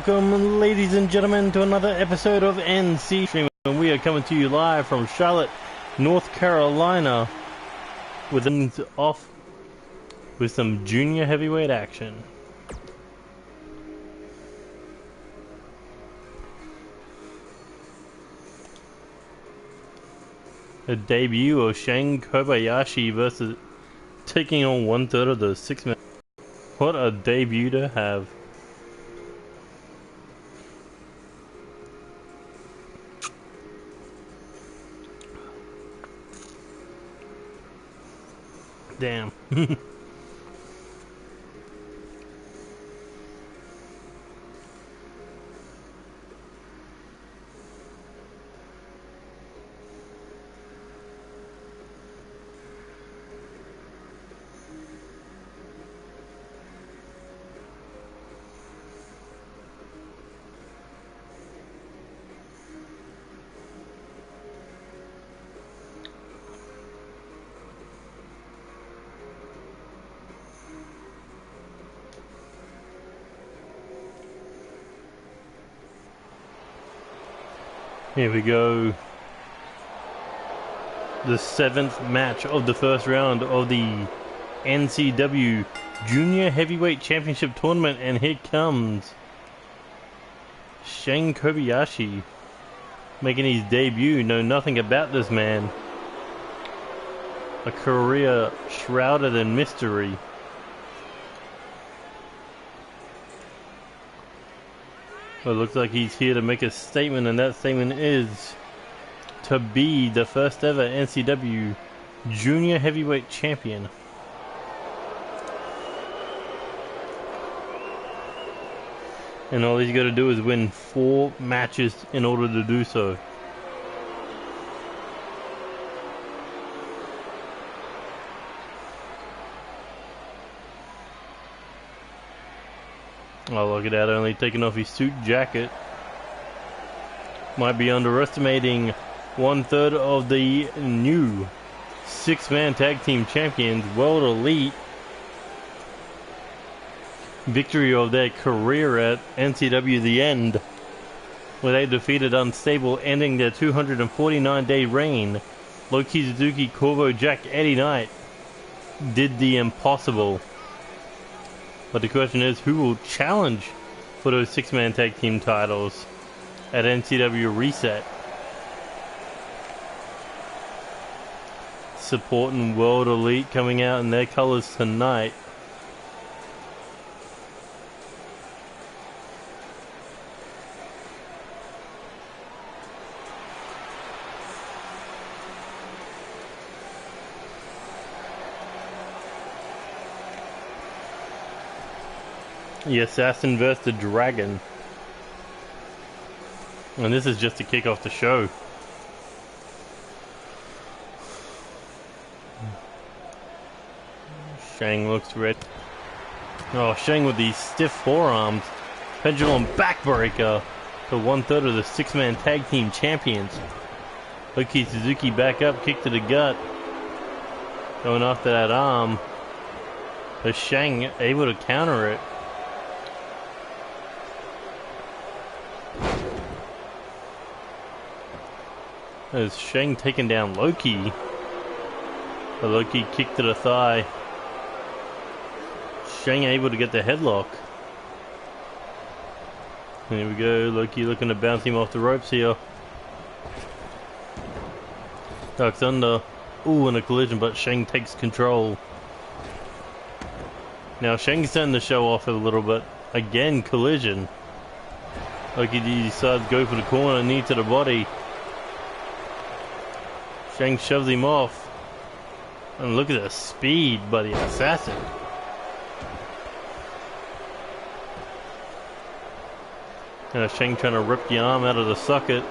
Welcome, ladies and gentlemen, to another episode of NC Stream. And we are coming to you live from Charlotte, North Carolina, with things off with some junior heavyweight action. A debut of Shang Kobayashi versus taking on 1/3 of the 6-man. What a debut to have. Damn. Here we go. The 7th match of the first round of the NCW Junior Heavyweight Championship Tournament, and here comes Shang Kobayashi making his debut. Know nothing about this man. A career shrouded in mystery. Well, it looks like he's here to make a statement, and that statement is to be the first ever NCW Junior Heavyweight Champion. And all he's got to do is win 4 matches in order to do so. Oh, look at that, only taking off his suit jacket. Might be underestimating 1/3 of the new 6-man tag team champions, World Elite. Victory of their career at NCW The End, where they defeated Unstable, ending their 249-day reign. Loki Suzuki, Corvo, Jack, Eddie Knight did the impossible. But the question is, who will challenge for those 6-man tag team titles at NCW Reset? Supporting World Elite coming out in their colors tonight. The Assassin versus the Dragon. And this is just to kick off the show. Shang looks ready. Oh, Shang with these stiff forearms. Pendulum backbreaker to 1/3 of the 6-man tag team champions. Loki Suzuki back up, kick to the gut. Going after that arm. But Shang able to counter it. As Shang taking down Loki. The Loki kick to the thigh. Shang able to get the headlock. Here we go, Loki looking to bounce him off the ropes here. Ducks under. Ooh, and a collision, but Shang takes control. Now Shang's starting to show off a little bit. Again, collision. Loki decides to go for the corner, knee to the body. Shang shoves him off. And look at the speed by the Assassin. Shang trying to rip the arm out of the socket.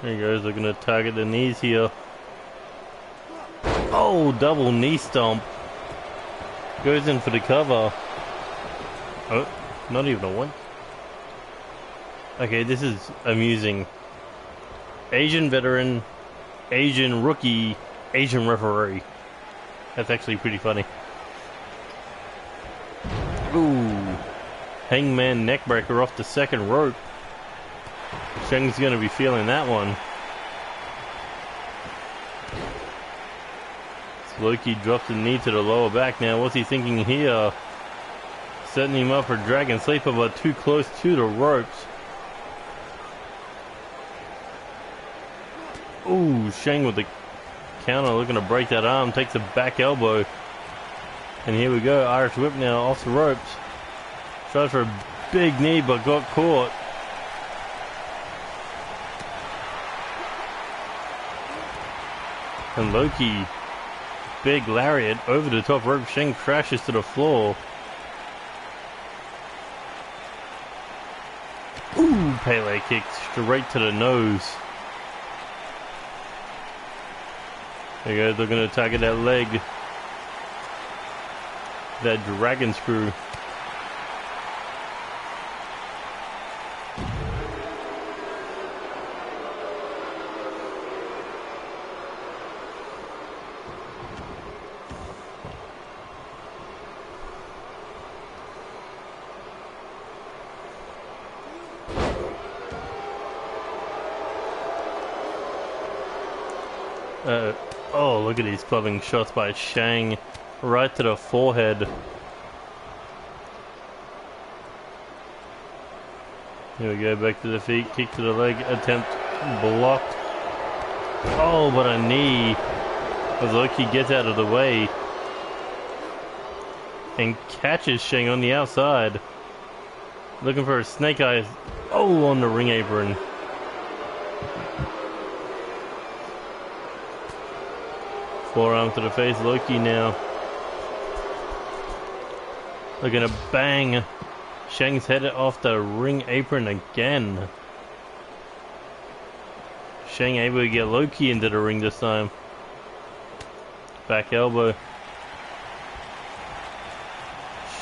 There he goes, looking to target the knees here. Oh, double knee stomp. Goes in for the cover. Oh, not even a one. Okay, this is amusing. Asian veteran, Asian rookie, Asian referee. That's actually pretty funny. Ooh. Hangman neckbreaker off the second rope. Sheng's going to be feeling that one. Loki drops the knee to the lower back now. What's he thinking here? Setting him up for Dragon Sleeper, but too close to the ropes. Ooh, Sheng with the counter, looking to break that arm. Takes a back elbow. And here we go. Irish whip now off the ropes. Tries for a big knee, but got caught. And Loki, big lariat over the top rope. Sheng crashes to the floor. Ooh, Pele kick straight to the nose. There you go, they're going to target that leg. That dragon screw. Oh, look at these clubbing shots by Sheng. Right to the forehead. Here we go, back to the feet, kick to the leg, attempt blocked. Oh, but a knee. As Loki gets out of the way. And catches Sheng on the outside. Looking for a snake eyes. Oh, on the ring apron. Forearm to the face, Loki now. Looking to bang Sheng's head off the ring apron again. Sheng able to get Loki into the ring this time. Back elbow.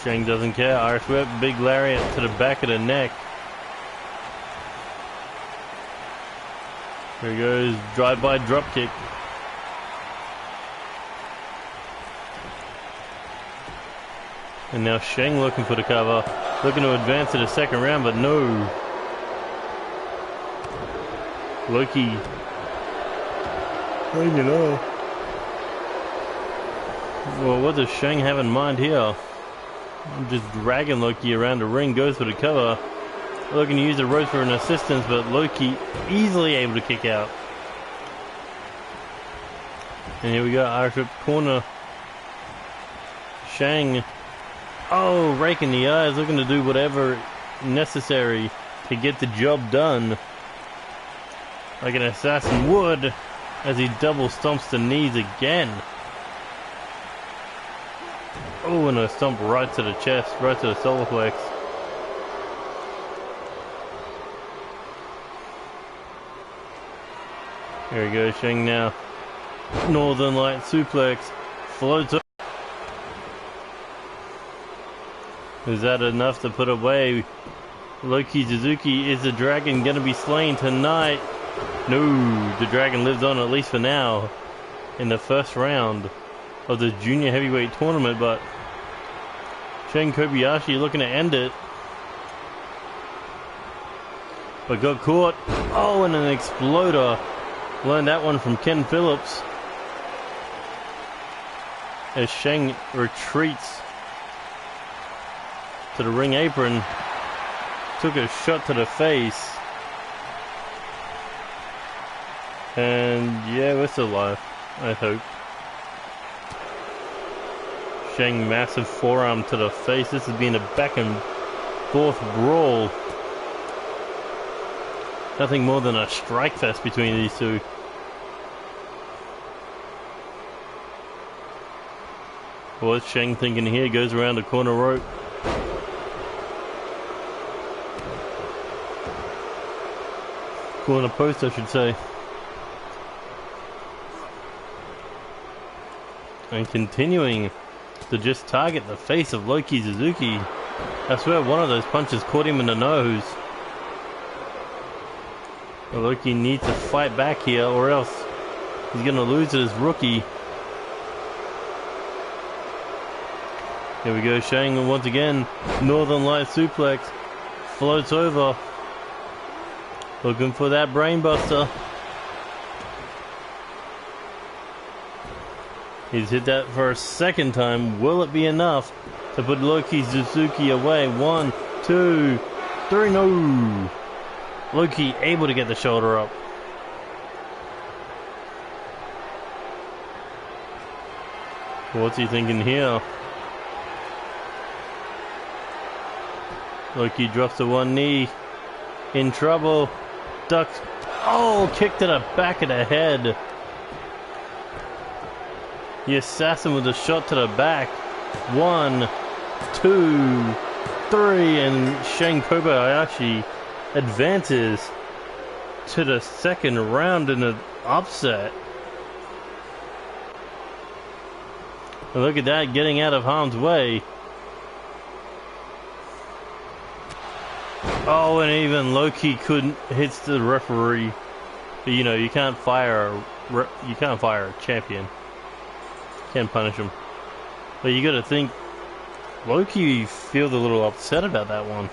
Sheng doesn't care. Irish whip, big lariat to the back of the neck. Here he goes, drive-by drop kick. And now Sheng looking for the cover. Looking to advance to the second round, but no. Loki. Hanging on. Well, what does Sheng have in mind here? Just dragging Loki around the ring, goes for the cover. Looking to use the ropes for an assistance, but Loki easily able to kick out. And here we go, Irish whip corner. Sheng. Oh, raking the eyes, looking to do whatever necessary to get the job done. Like an assassin would, as he double stomps the knees again. Oh, and a stomp right to the chest, right to the solar flex. Here we go, Sheng now. Northern Light suplex, floats up. Is that enough to put away Loki Suzuki? Is the dragon gonna be slain tonight? No, the dragon lives on, at least for now, in the first round of the junior heavyweight tournament, but Sheng Kobayashi looking to end it. But got caught. Oh, and an exploder. Learned that one from Ken Phillips. As Sheng retreats to the ring apron, took a shot to the face, and yeah, we're still alive, I hope. Sheng, massive forearm to the face. This has been a back and forth brawl. Nothing more than a strike fest between these two. What's Sheng thinking here? Goes around the corner rope. Corner post, I should say. And continuing to just target the face of Loki Suzuki. I swear one of those punches caught him in the nose. Loki needs to fight back here, or else He's going to lose to this rookie. Here we go, Shane once again. Northern Light suplex. Floats over. Looking for that brainbuster. He's hit that for a second time. Will it be enough to put Loki Suzuki away? 1, 2, 3. No. Loki able to get the shoulder up. What's he thinking here? Loki drops to one knee. In trouble. Ducks. Oh, kick to the back of the head. The assassin with a shot to the back. 1, 2, 3. And Shane Kobayashi advances to the second round in an upset. And look at that, getting out of harm's way. Oh, and even Loki couldn't hit the referee. You know, you can't fire a champion. Can't punish him. But you got to think, Loki feels a little upset about that one.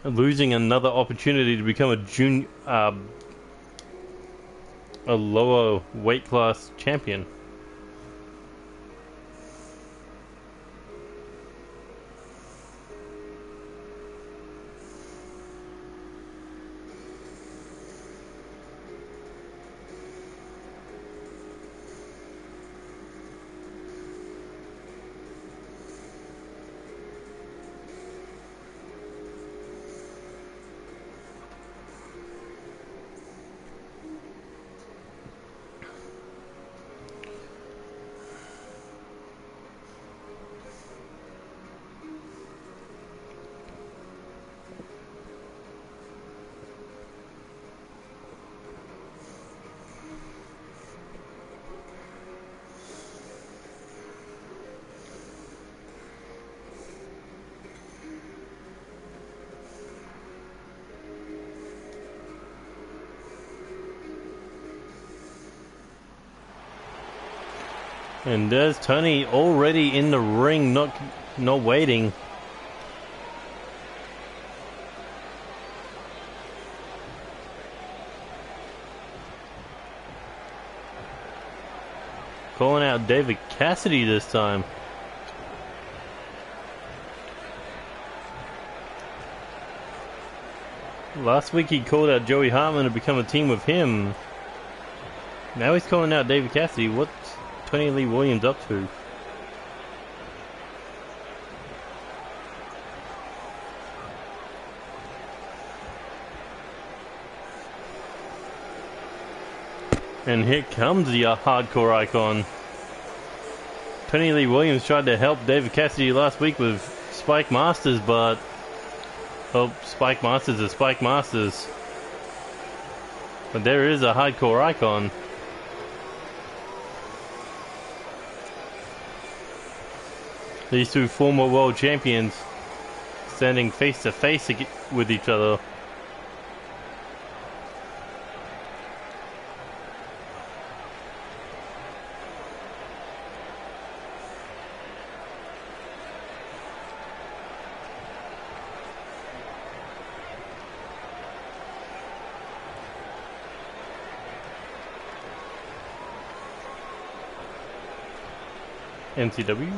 Losing another opportunity to become a lower weight class champion. And there's Tony already in the ring, not waiting. Calling out David Cassidy this time. Last week he called out Joey Hartman to become a team with him. Now he's calling out David Cassidy. What's Tony Lee Williams up to? And here comes the hardcore icon. Tony Lee Williams tried to help David Cassidy last week with Spike Masters, but Spike Masters is Spike Masters. But there is a hardcore icon. These two former world champions standing face to face with each other. NCW.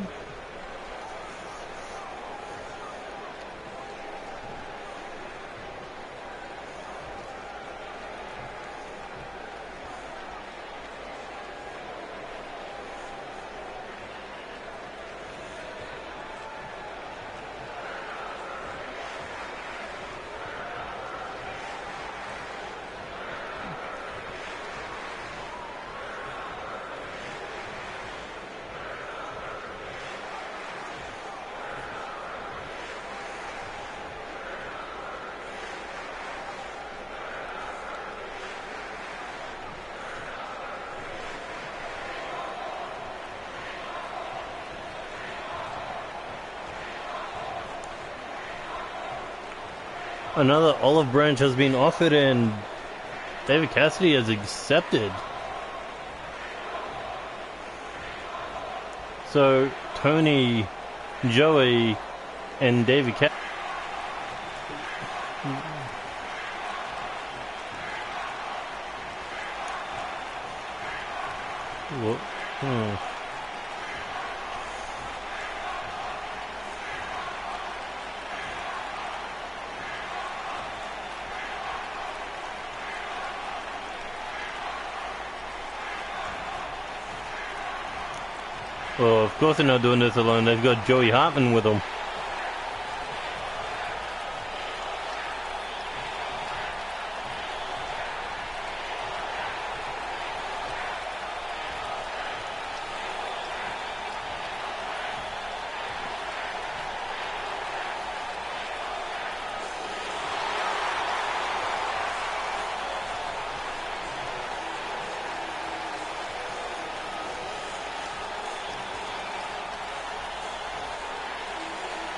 Another olive branch has been offered, and David Cassidy has accepted. So Tony, Joey, and David Cassidy. Well, of course they're not doing this alone. They've got Joey Hartman with them.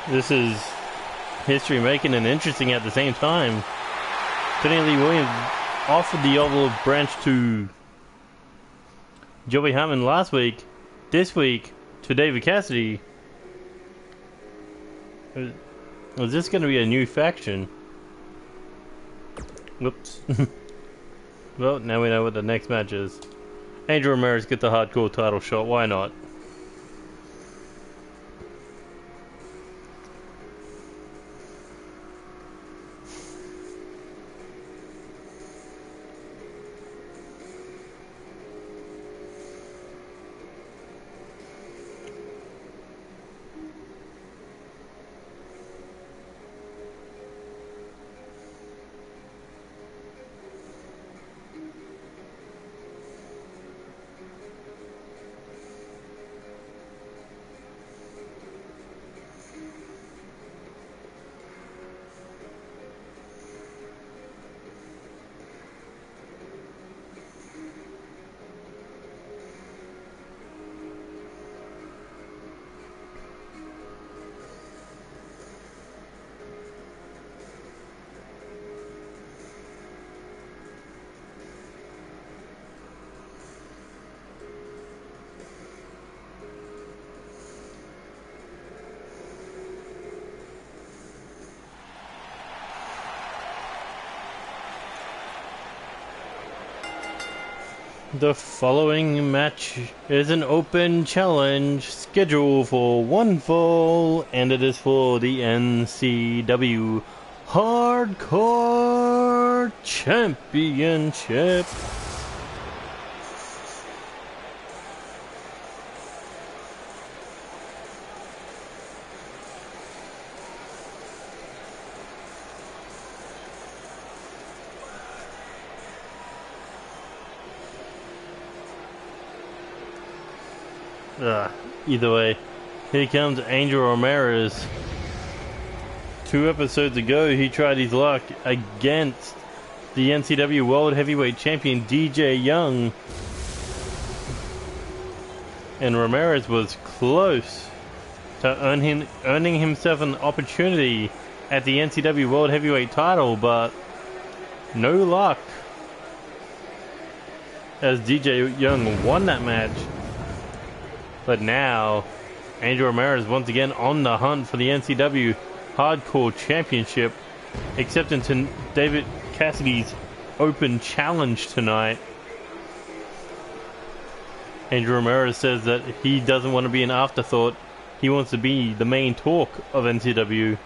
This is history making and interesting at the same time. Tony Lee Williams offered the olive branch to Joey Hartman last week. This week to David Cassidy. Is this going to be a new faction? Whoops. Well, now we know what the next match is. Angel Ramirez gets the hardcore title shot. Why not? The following match is an open challenge scheduled for one fall, and it is for the NCW Hardcore Championship. Either way, here comes Angel Ramirez. 2 episodes ago, he tried his luck against the NCW World Heavyweight Champion DJ Young, and Ramirez was close to earning himself an opportunity at the NCW World Heavyweight title, but no luck, as DJ Young won that match. But now, Angel Ramirez once again on the hunt for the NCW Hardcore Championship, accepting David Cassidy's open challenge tonight. Angel Ramirez says that he doesn't want to be an afterthought. He wants to be the main talk of NCW.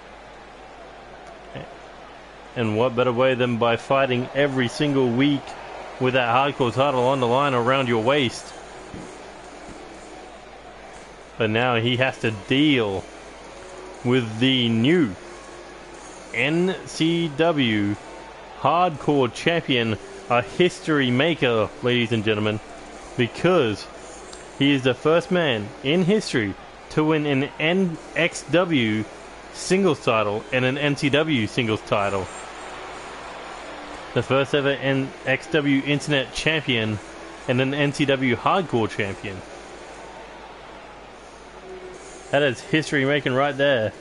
And what better way than by fighting every single week with that hardcore title on the line around your waist? But now he has to deal with the new NCW Hardcore Champion, a history maker, ladies and gentlemen, because he is the first man in history to win an NXW singles title and an NCW singles title. The first ever NXW Internet Champion and an NCW Hardcore Champion. That is history making right there.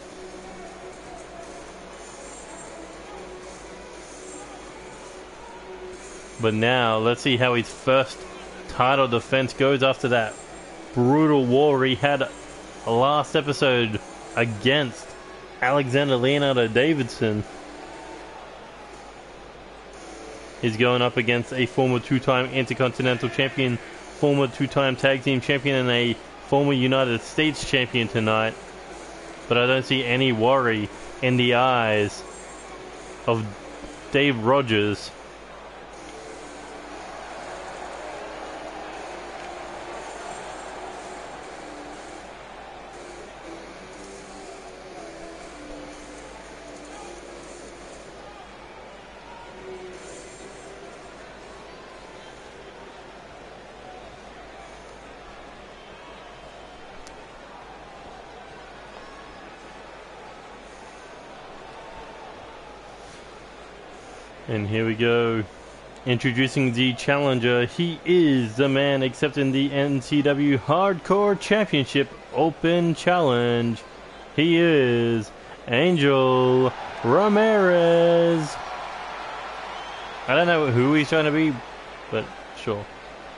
But now, let's see how his first title defense goes after that brutal war he had last episode against Alexander Leonardo Davidson. He's going up against a former two-time Intercontinental Champion, former two-time Tag Team Champion, and a former United States Champion tonight. But I don't see any worry in the eyes of Dave Rogers. And here we go. Introducing the challenger. He is the man accepting the NCW Hardcore Championship Open Challenge. He is Angel Ramirez. I don't know who he's trying to be, but sure.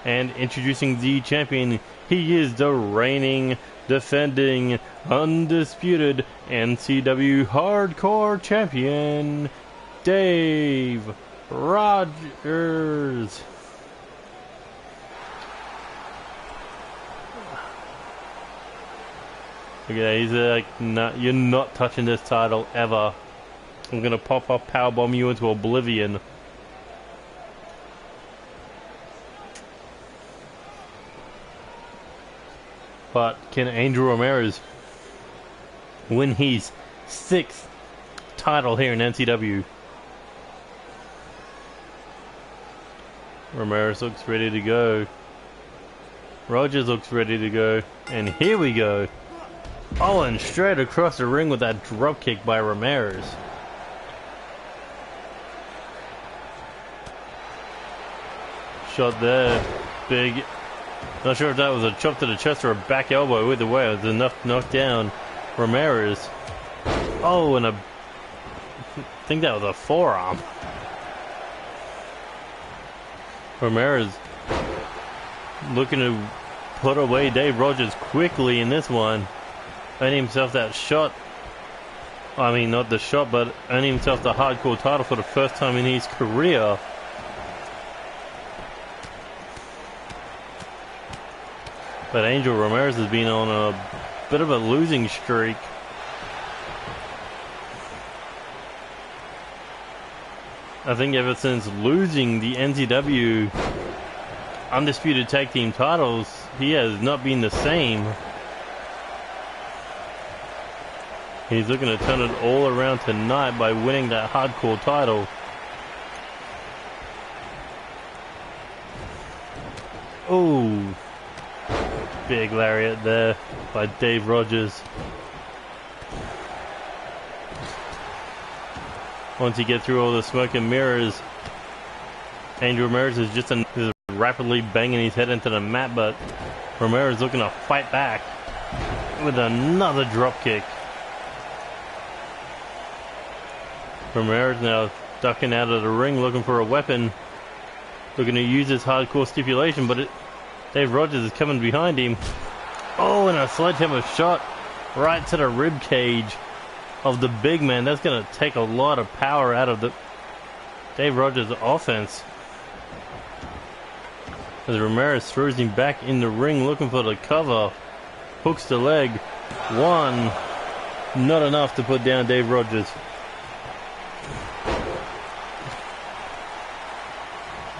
And introducing the champion. He is the reigning, defending, undisputed NCW Hardcore Champion, Dave Rogers. Look at that, he's like, you're not touching this title ever. I'm gonna pop up, powerbomb you into oblivion. But can Angel Ramirez win his 6th title here in NCW? Ramirez looks ready to go. Rogers looks ready to go. And here we go. Oh, and straight across the ring with that drop kick by Ramirez. Shot there. Big. Not sure if that was a chop to the chest or a back elbow. Either way, it was enough to knock down Ramirez. Oh, and I think that was a forearm. Ramirez looking to put away Dave Rogers quickly in this one. Earning himself that shot. I mean, not the shot, but earning himself the hardcore title for the first time in his career. But Angel Ramirez has been on a bit of a losing streak. I think ever since losing the NCW Undisputed Tag Team titles, he has not been the same. He's looking to turn it all around tonight by winning that hardcore title. Oh, big lariat there by Dave Rogers. Once you get through all the smoke and mirrors, Angel Ramirez is just rapidly banging his head into the mat, but Ramirez looking to fight back with another drop kick. Ramirez now ducking out of the ring looking for a weapon, looking to use his hardcore stipulation, but Dave Rogers is coming behind him. Oh, and a sledgehammer shot right to the rib cage of the big man. That's going to take a lot of power out of the Dave Rogers offense. As Ramirez throws him back in the ring looking for the cover. Hooks the leg. One. Not enough to put down Dave Rogers.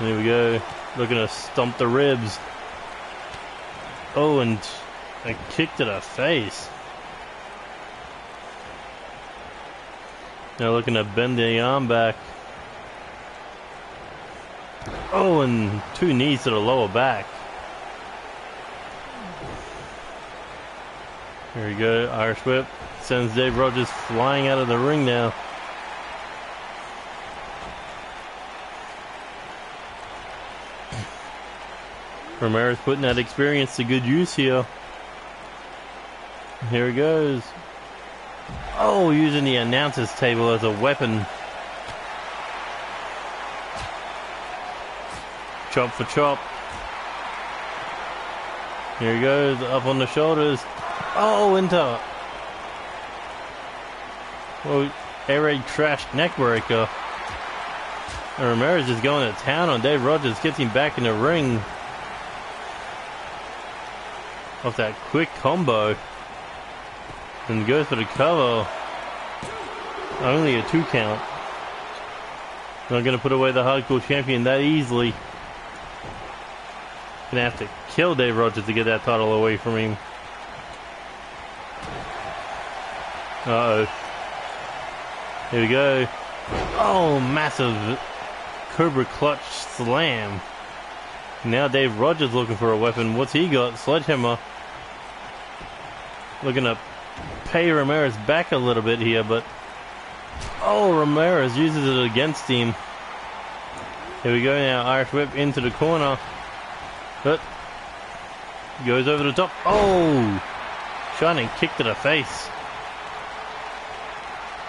There we go. Looking to stomp the ribs. Oh, and a kick to the face. Now looking to bend the arm back. Oh, and 2 knees to the lower back. There we go. Irish whip sends Dave Rogers flying out of the ring now. Ramirez putting that experience to good use here. Here he goes. Oh, using the announcer's table as a weapon. Chop for chop. Here he goes, up on the shoulders. Oh, into... Well, air raid trash neckbreaker. And Ramirez is going to town on Dave Rogers. Gets him back in the ring. Off that quick combo. And goes for the cover. Only a 2 count. Not going to put away the hardcore champion that easily. Gonna have to kill Dave Rogers to get that title away from him. Uh-oh. Here we go. Oh, massive Cobra Clutch Slam. Now Dave Rogers looking for a weapon. What's he got? Sledgehammer. Looking to pay Ramirez back a little bit here, but... Oh, Ramirez uses it against him. Here we go now. Irish Whip into the corner. But... Goes over the top. Oh! Shining kick to the face.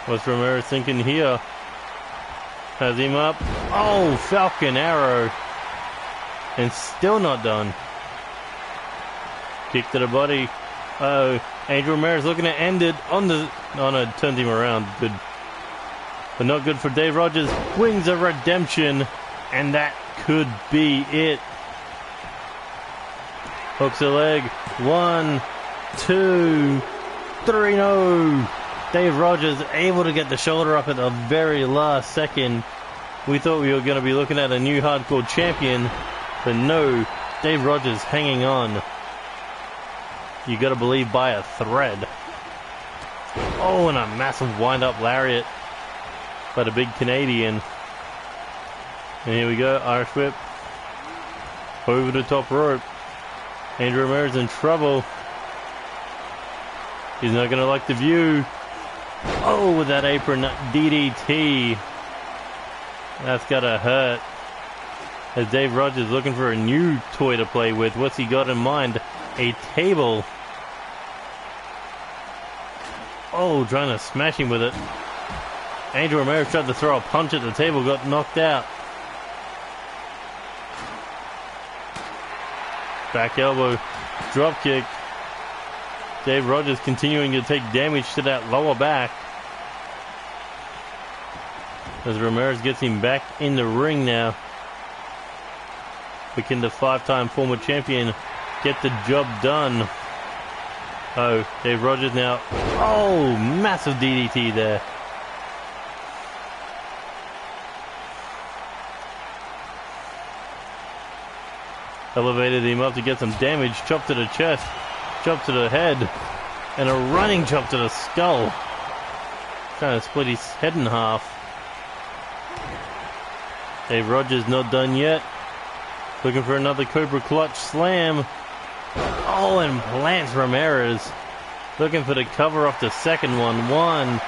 What's Ramirez thinking here? Has him up. Oh, Falcon Arrow. And still not done. Kick to the body. Oh, Angel Ramirez looking to end it on the... Oh no, turned him around. Good. But not good for Dave Rogers. Wings of Redemption. And that could be it. Hooks a leg. 1, 2, 3, no. Dave Rogers able to get the shoulder up at the very last second. We thought we were going to be looking at a new hardcore champion, but no, Dave Rogers hanging on. You got to believe by a thread. Oh, and a massive wind-up lariat by the big Canadian. And here we go, Irish Whip. Over the top rope. Andrew Ramirez in trouble. He's not going to like the view. Oh, with that apron DDT. That's gotta hurt. As Dave Rogers looking for a new toy to play with. What's he got in mind? A table. Oh, trying to smash him with it. Angel Ramirez tried to throw a punch at the table, got knocked out. Back elbow, drop kick. Dave Rogers continuing to take damage to that lower back. As Ramirez gets him back in the ring now. But can the 5-time former champion get the job done? Oh, Dave Rogers now. Oh, massive DDT there. Elevated him up to get some damage. Chop to the chest. Chop to the head. And a running chop to the skull. Trying to split his head in half. Dave Rogers not done yet. Looking for another Cobra Clutch Slam. Oh, and plants Ramirez. Looking for the cover off the second one. 1,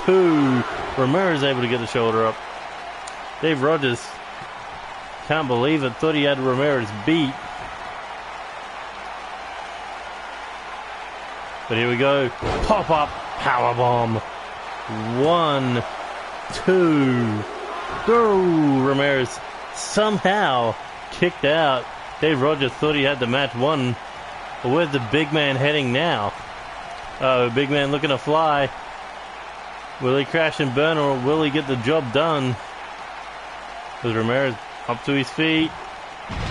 2. Ramirez able to get the shoulder up. Dave Rogers can't believe it. Thought he had Ramirez beat. But here we go. Pop-up powerbomb. 1, 2. Go! Ramirez somehow kicked out. Dave Rogers thought he had the match won. But where's the big man heading now? Oh, big man looking to fly. Will he crash and burn or will he get the job done? With Ramirez up to his feet.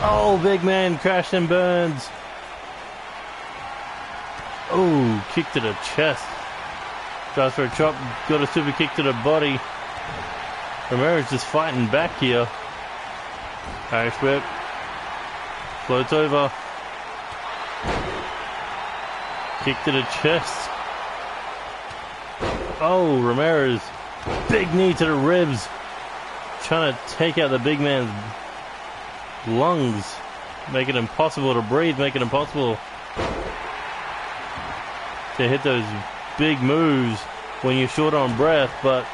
Oh, big man crashed and burns. Oh, kick to the chest. Tries for a chop. Got a super kick to the body. Ramirez just fighting back here. Irish Whip. Floats over. Kick to the chest. Oh, Ramirez. Big knee to the ribs. Trying to take out the big man's lungs. Make it impossible to breathe. Make it impossible to hit those big moves when you're short on breath. But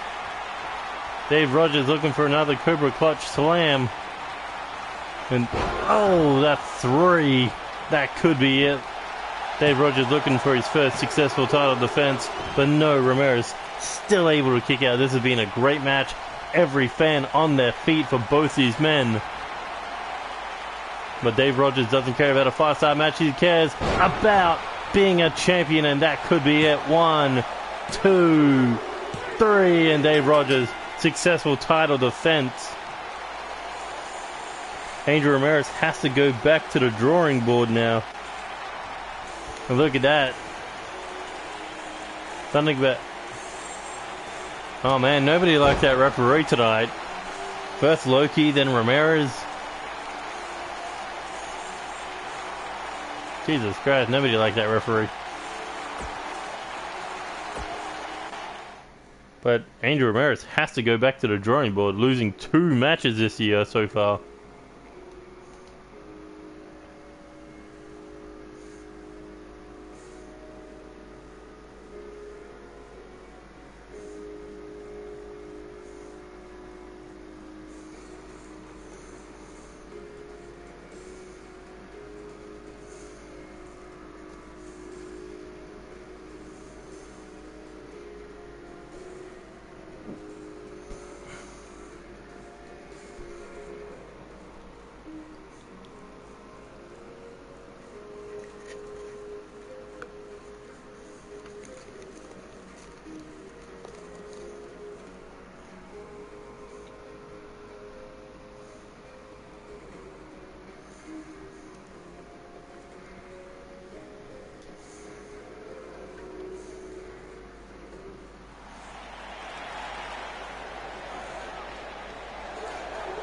Dave Rogers looking for another Cobra Clutch Slam. And oh, that 3. That could be it. Dave Rogers looking for his first successful title defense. But no, Ramirez still able to kick out. This has been a great match. Every fan on their feet for both these men. But Dave Rogers doesn't care about a 5-star match. He cares about being a champion, and that could be it. 1, 2, 3, and Dave Rogers, successful title defense. Angel Ramirez has to go back to the drawing board now. And look at that. Something about... Oh man, nobody liked that referee tonight. First Loki, then Ramirez. Jesus Christ, nobody liked that referee. But Angel Ramirez has to go back to the drawing board, losing 2 matches this year so far.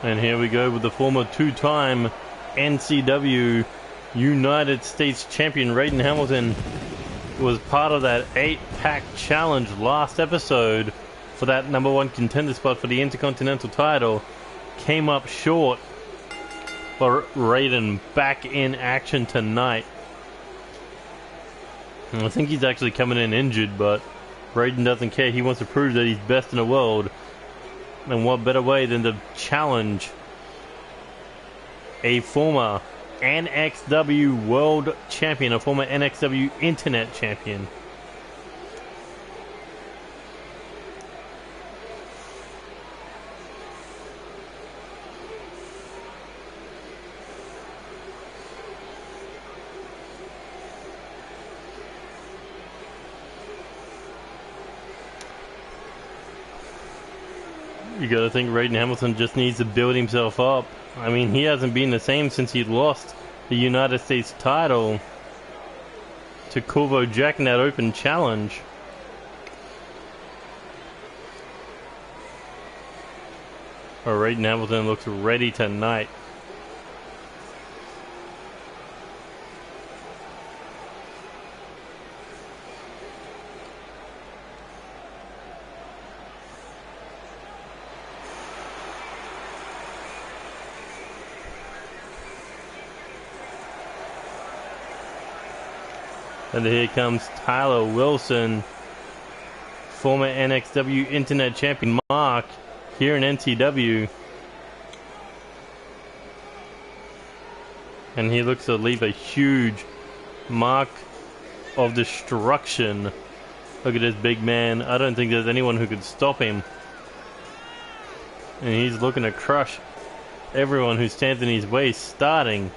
And here we go with the former 2-time NCW United States champion Raiden Hamilton. Was part of that 8-pack challenge last episode for that #1 contender spot for the Intercontinental title. Came up short, but Raiden back in action tonight. And I think he's actually coming in injured, but Raiden doesn't care. He wants to prove that he's best in the world. And what better way than to challenge a former NXW World Champion, a former NXW Internet Champion. You gotta think Raiden Hamilton just needs to build himself up. I mean, he hasn't been the same since he lost the United States title to Corvo Jack in that open challenge. But Raiden Hamilton looks ready tonight. And here comes Tyler Wilson, former NXW Internet Champion Mark, here in NCW. And he looks to leave a huge mark of destruction. Look at this big man. I don't think there's anyone who could stop him. And he's looking to crush everyone who stands in his way, starting...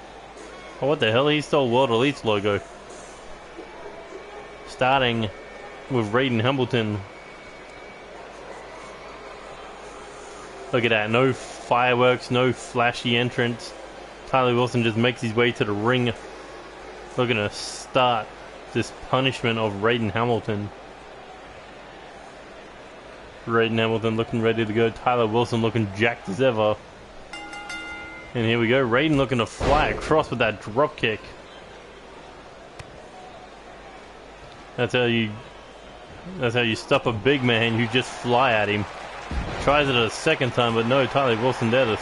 Oh, what the hell? He stole World Elite's logo. Starting with Raiden Hamilton. Look at that, no fireworks, no flashy entrance. Tyler Wilson just makes his way to the ring, looking to start this punishment of Raiden Hamilton. Raiden Hamilton looking ready to go. Tyler Wilson looking jacked as ever. And here we go, Raiden looking to fly across with that drop kick. That's how you stop a big man. You just fly at him. Tries it a second time, but no, Tyler Wilson there to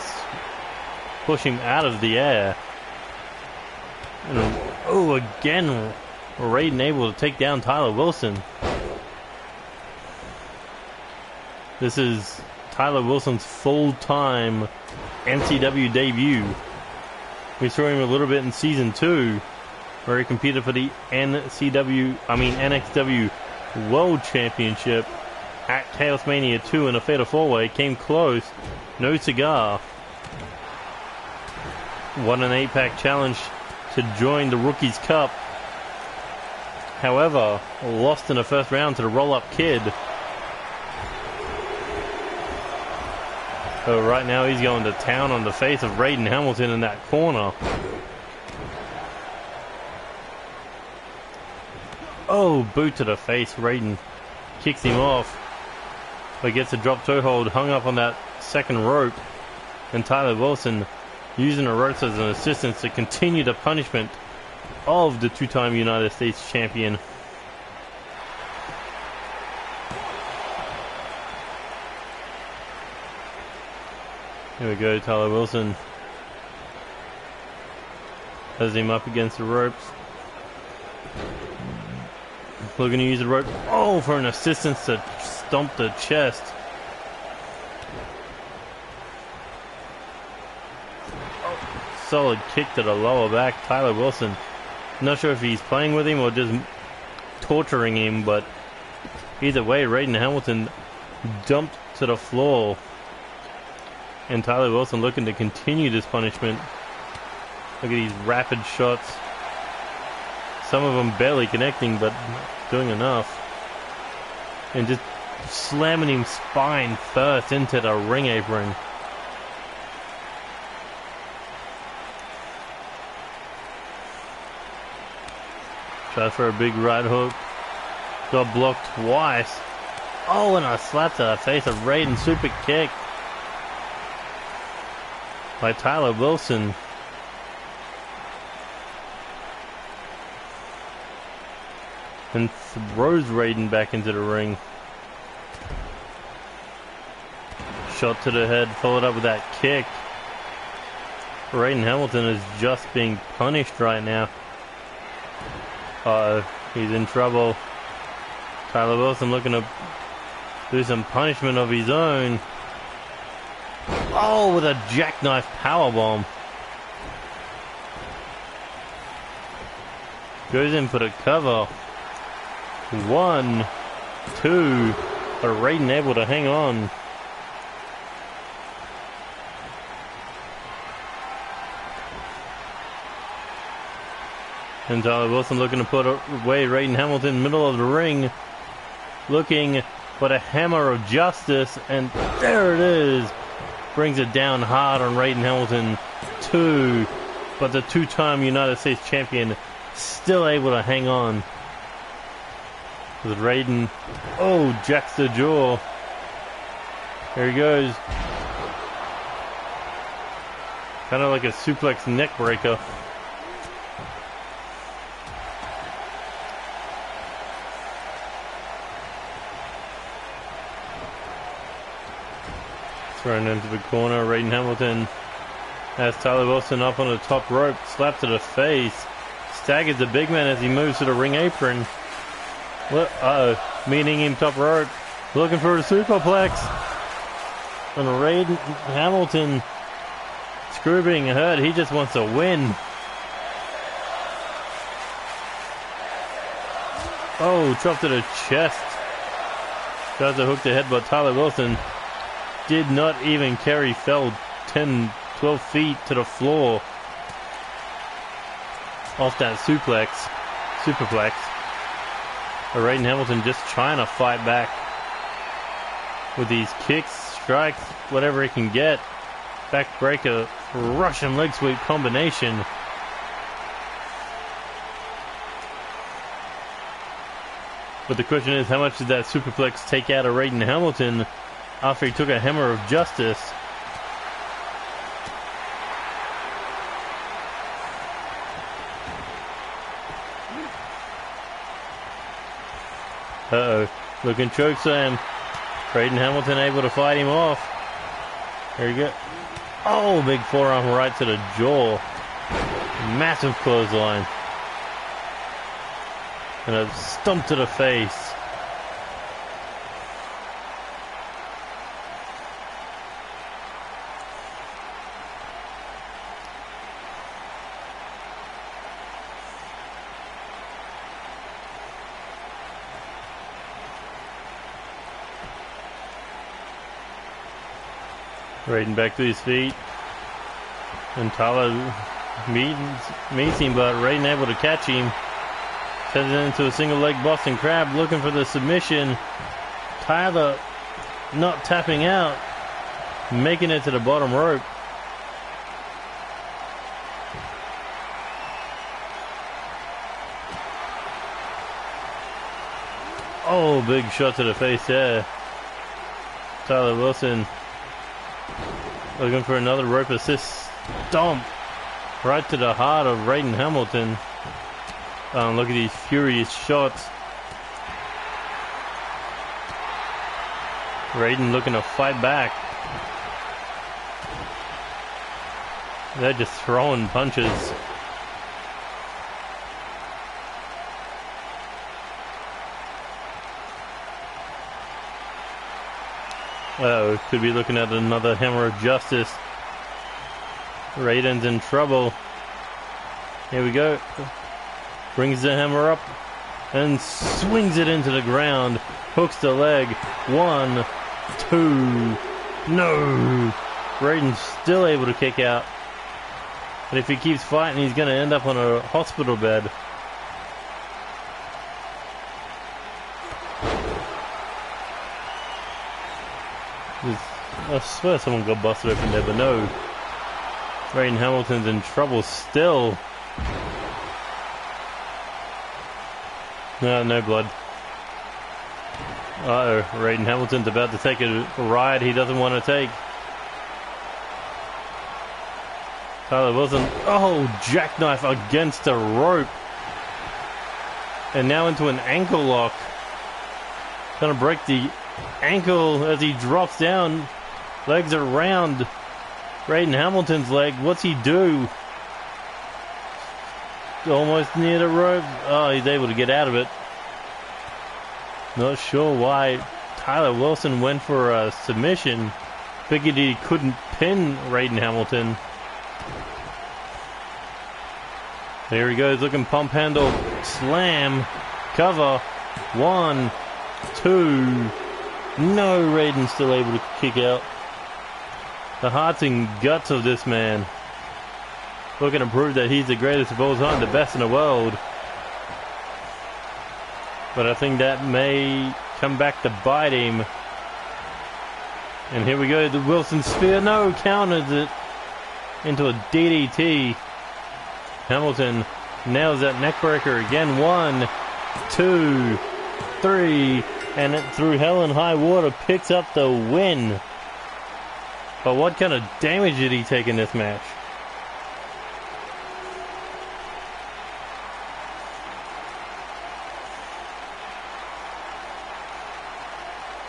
push him out of the air. And oh, again, Raiden able to take down Tyler Wilson. This is Tyler Wilson's full-time NCW debut. We saw him a little bit in Season 2. Where he competed for the NXW World Championship at Chaos Mania 2 in a Fatal 4-Way. Came close. No cigar. won an 8-pack challenge to join the Rookies Cup. However, lost in the first round to the Roll-Up Kid. So right now he's going to town on the face of Raiden Hamilton in that corner. Oh, boot to the face. Raiden kicks him off, but gets a drop toe hold, hung up on that second rope. And Tyler Wilson using the ropes as an assistance to continue the punishment of the two-time United States champion. Here we go, Tyler Wilson has him up against the ropes. Looking to use the rope. Oh, for an assistance to stomp the chest. Oh, solid kick to the lower back. Tyler Wilson, not sure if he's playing with him or just torturing him, but either way, Raiden Hamilton dumped to the floor. And Tyler Wilson looking to continue this punishment. Look at these rapid shots. Some of them barely connecting, but doing enough. And just slamming him spine first into the ring apron. Tries for a big right hook. Got blocked twice. Oh, and a slap to the face of Raiden. Super kick by Tyler Wilson. And throws Raiden back into the ring. Shot to the head, followed up with that kick. Raiden Hamilton is just being punished right now. He's in trouble. Tyler Wilson looking to do some punishment of his own. Oh, with a jackknife powerbomb. Goes in for the cover. 1, 2, but Raiden able to hang on. And Tyler Wilson looking to put away Raiden Hamilton, middle of the ring. Looking for the hammer of justice, and there it is. Brings it down hard on Raiden Hamilton. 2, but the two-time United States champion still able to hang on. With Raiden, oh, jacks the jaw. There he goes. Kind of like a suplex neck breaker. Thrown into the corner. Raiden Hamilton has Tyler Wilson up on the top rope. Slap to the face. Staggers the big man as he moves to the ring apron. Meeting him top rope. Looking for a superplex. And Raiden Hamilton, screw being hurt. He just wants to win. Oh, drop to the chest. Tries to hook the head, but Tyler Wilson did not even care. He fell 10, 12 feet to the floor off that superplex. But Raiden Hamilton just trying to fight back with these kicks, strikes, whatever he can get. Backbreaker, Russian leg sweep combination. But the question is, how much did that superplex take out of Raiden Hamilton after he took a hammer of justice? Uh-oh. Looking chokeslam. Raiden Hamilton able to fight him off. There you go. Oh, big forearm right to the jaw. Massive clothesline. And a stomp to the face. Raiden back to his feet. And Tyler meets him, but Raiden able to catch him. Sends it into a single leg Boston Crab, looking for the submission. Tyler not tapping out, making it to the bottom rope. Oh, big shot to the face there. Tyler Wilson looking for another rope assist stomp right to the heart of Raiden Hamilton. Look at these furious shots. Raiden looking to fight back. They're just throwing punches. Uh-oh, could be looking at another hammer of justice. Raiden's in trouble. Here we go. Brings the hammer up and swings it into the ground. Hooks the leg. 1, 2. No! Raiden's still able to kick out. But if he keeps fighting, he's going to end up on a hospital bed. I swear someone got busted open there, but no. Raiden Hamilton's in trouble still. No blood. Uh-oh, Raiden Hamilton's about to take a ride he doesn't want to take. Tyler Wilson, oh, jackknife against the rope. And now into an ankle lock. Gonna break the ankle as he drops down. Legs around Raiden Hamilton's leg. What's he do? Almost near the rope. Oh, he's able to get out of it. Not sure why Tyler Wilson went for a submission. Figured he couldn't pin Raiden Hamilton. There he goes, looking pump handle, slam, cover, 1, 2. No, Raiden's still able to kick out. The hearts and guts of this man. Looking to prove that he's the greatest of all time, the best in the world. But I think that may come back to bite him. And here we go, the Wilson spear. No, counters it into a DDT. Hamilton nails that neckbreaker again. 1, 2, 3. And it, through hell and high water, picks up the win. But what kind of damage did he take in this match?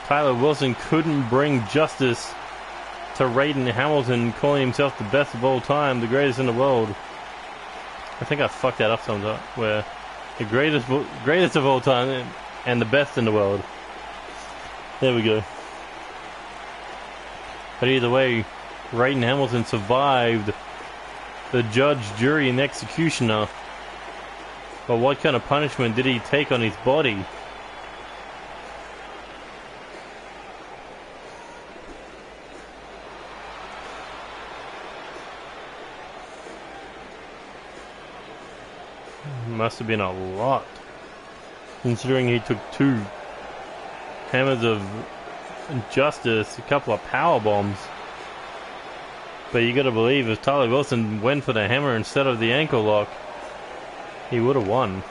Tyler Wilson couldn't bring justice to Raiden Hamilton, calling himself the best of all time, the greatest in the world. I think I fucked that up sometimes, where the greatest of all time and the best in the world. There we go. But either way, Raiden Hamilton survived the judge, jury, and executioner. But what kind of punishment did he take on his body? Must have been a lot, considering he took 2 hammers of justice, a couple of power bombs. But you gotta believe if Tyler Wilson went for the hammer instead of the ankle lock, he would have won.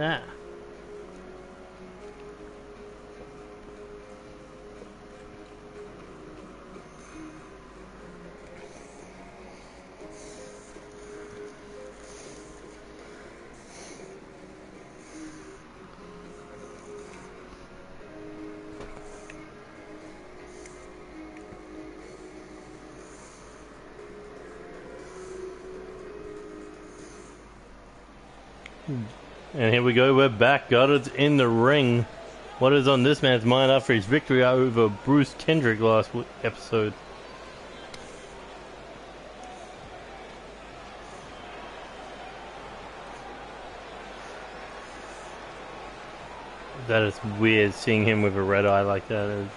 Ah. And here we go, we're back. Goddard's in the ring. What is on this man's mind after his victory over Bruce Kendrick last episode? That is weird, seeing him with a red eye like that.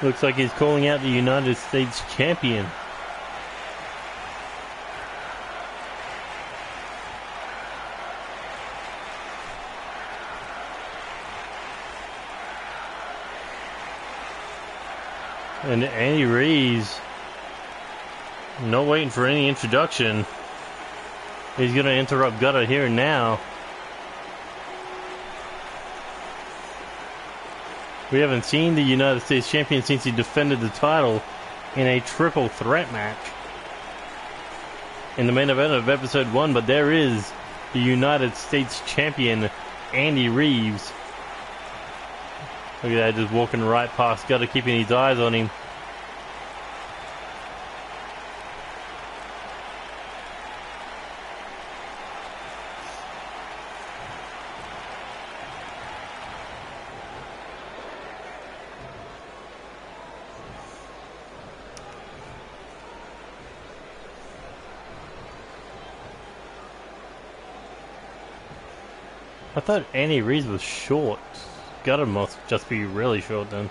Looks like he's calling out the United States champion. And Andy Reeves, not waiting for any introduction. He's going to interrupt Gutter here and now. We haven't seen the United States champion since he defended the title in a triple threat match in the main event of episode 1, but there is the United States champion, Andy Reeves. Look at that, just walking right past Gutter, keeping his eyes on him. I thought Andy Reeves was short. Gutter must just be really short then.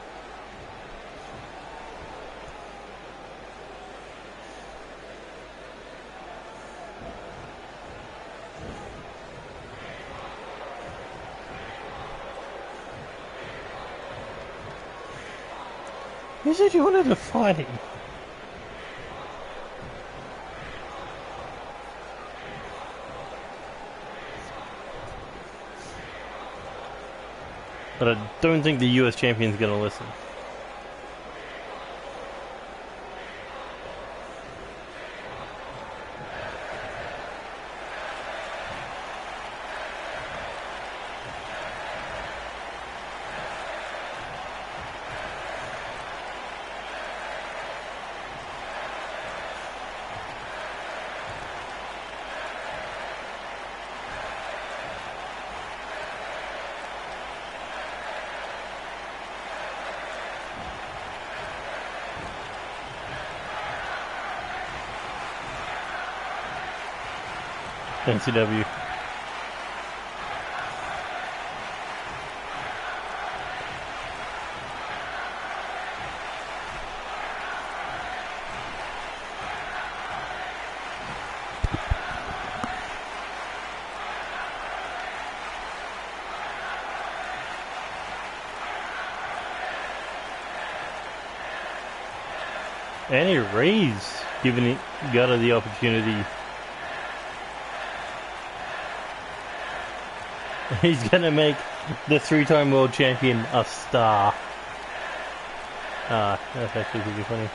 You said you wanted to fight him. But I don't think the US champion's gonna listen. NCW. Andy Reeves giving Gutter the opportunity. He's gonna make the 3-time world champion a star. Ah, that's actually pretty funny.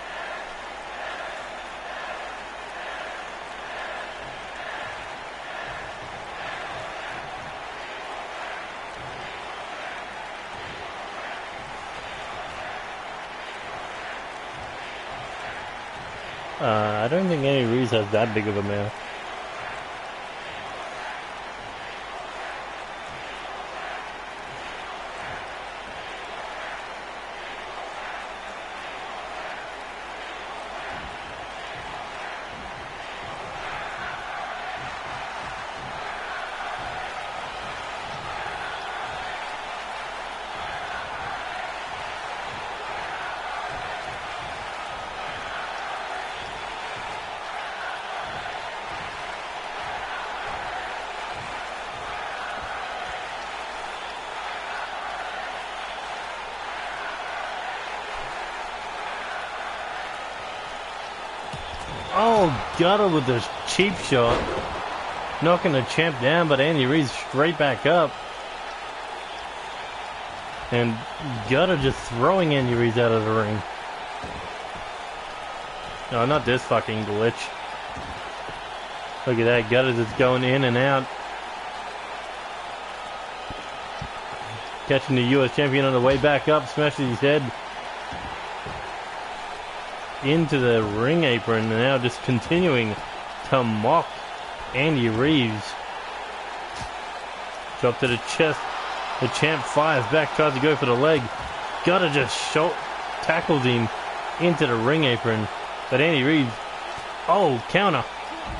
I don't think Andy Reeves has that big of a mouth. Gutter with this cheap shot. Knocking the champ down, but Andy Reid's straight back up. And Gutter just throwing Andy Reid out of the ring. No, not this fucking glitch. Look at that, Gutter just going in and out. Catching the US champion on the way back up, smashing his head into the ring apron, and now just continuing to mock Andy Reeves. Drop to the chest. The champ fires back, tries to go for the leg. Gutter just tackled him into the ring apron. But Andy Reeves, oh, counter.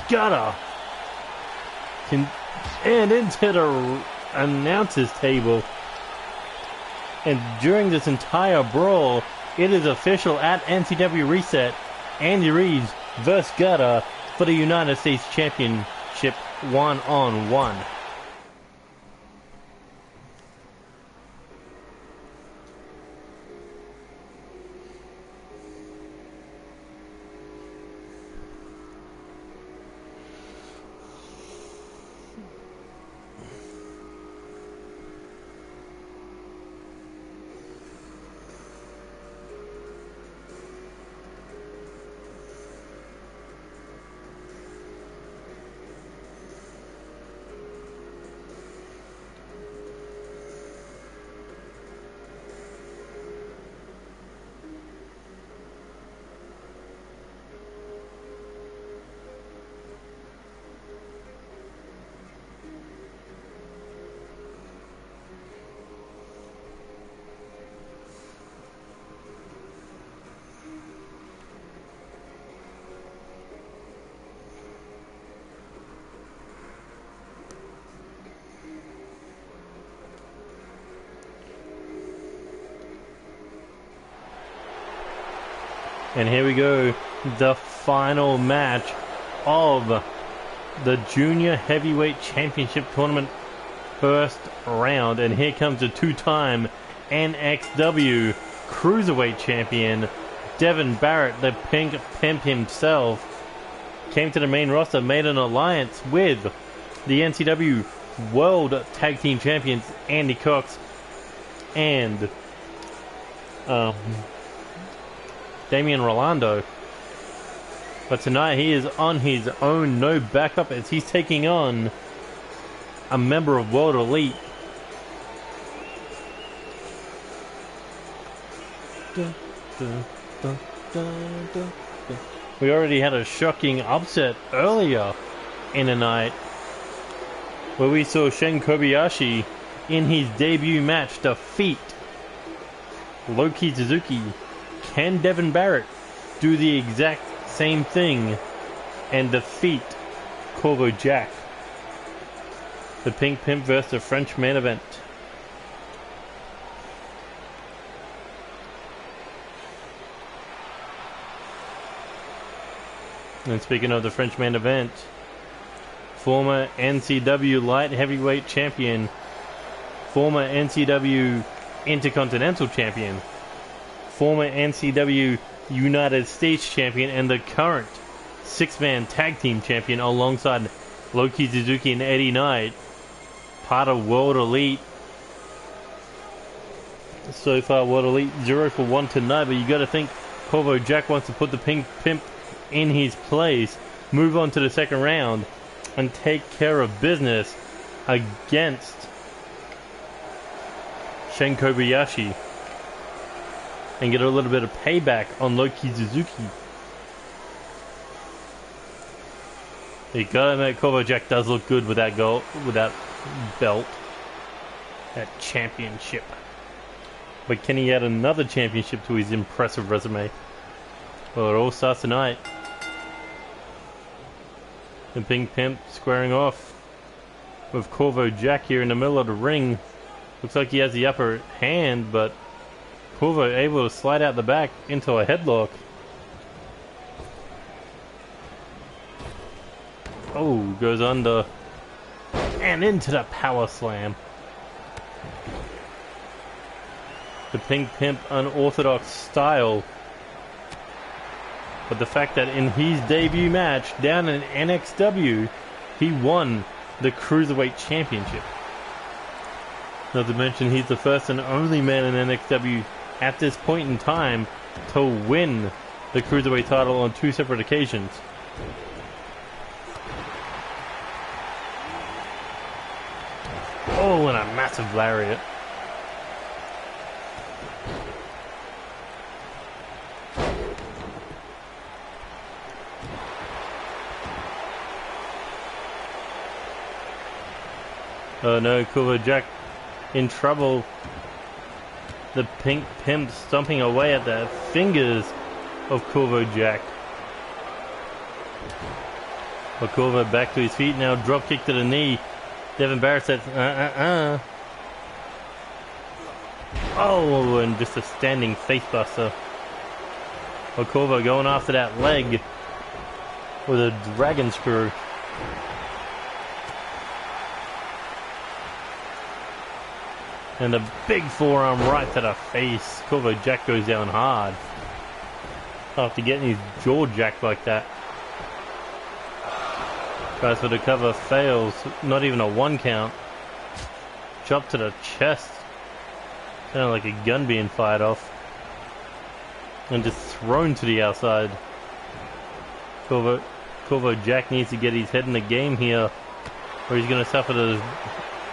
Gutter. And into the announcer's table. And during this entire brawl, it is official at NCW Reset. Andy Reeves versus Gutter for the United States Championship one-on-one. And here we go, the final match of the Junior Heavyweight Championship Tournament first round. And here comes the two-time NXW Cruiserweight Champion, Devin Barrett, the Pink Pimp himself. Came to the main roster, made an alliance with the NCW World Tag Team Champions, Andy Cox and Damian Rolando. But tonight he is on his own, no backup, as he's taking on a member of World Elite. We already had a shocking upset earlier in the night where we saw Shen Kobayashi in his debut match defeat Loki Suzuki. Can Devin Barrett do the exact same thing and defeat Corvo Jack? The Pink Pimp versus the French main event. And speaking of the French main event, former NCW Light Heavyweight Champion, former NCW Intercontinental Champion, former NCW United States Champion, and the current six-man tag team champion alongside Loki Suzuki and Eddie Knight, part of World Elite. So far, World Elite 0 for 1 tonight, but you got to think Corvo Jack wants to put the Pink Pimp in his place, move on to the second round, and take care of business against Shen Kobayashi and get a little bit of payback on Loki Suzuki. You gotta admit, Corvo Jack does look good with that goal, with that belt, that championship. But can he add another championship to his impressive resume? Well, it all starts tonight. The Pink Pimp squaring off with Corvo Jack here in the middle of the ring. Looks like he has the upper hand, but Corvo able to slide out the back into a headlock. Oh, goes under and into the power slam. The Pink Pimp unorthodox style But the fact that in his debut match down in NXW, he won the Cruiserweight Championship. Not to mention he's the first and only man in NXW at this point in time to win the Cruiserweight title on 2 separate occasions. Oh, and a massive lariat. Oh no, Corvo Jack in trouble. The Pink Pimp stomping away at the fingers of Corvo Jack. But Corvo back to his feet now, drop kick to the knee. Devin Barrett says, Oh, and just a standing facebuster. But Corvo going after that leg with a dragon screw. And a big forearm right to the face. Corvo Jack goes down hard after getting his jaw jacked like that. Tries for the cover, fails. Not even a 1 count. Chop to the chest. Kind of like a gun being fired off. And just thrown to the outside. Corvo Jack needs to get his head in the game here, or he's going to suffer the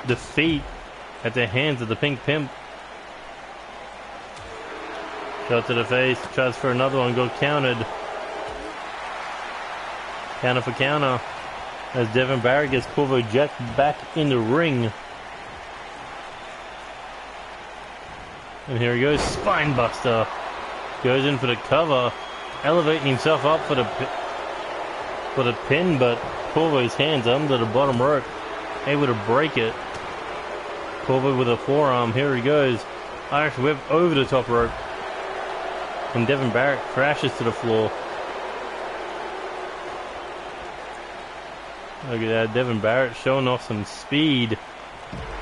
defeat at the hands of the Pink Pimp. Shot to the face, tries for another one, got countered. Counter for counter, as Devin Barrett gets Corvo Jack back in the ring. And here he goes, spine buster. Goes in for the cover, elevating himself up for the pin, but Corvo's hands under the bottom rope, able to break it. Corvo with a forearm, here he goes. Irish whip over the top rope. And Devin Barrett crashes to the floor. Look at that, Devin Barrett showing off some speed.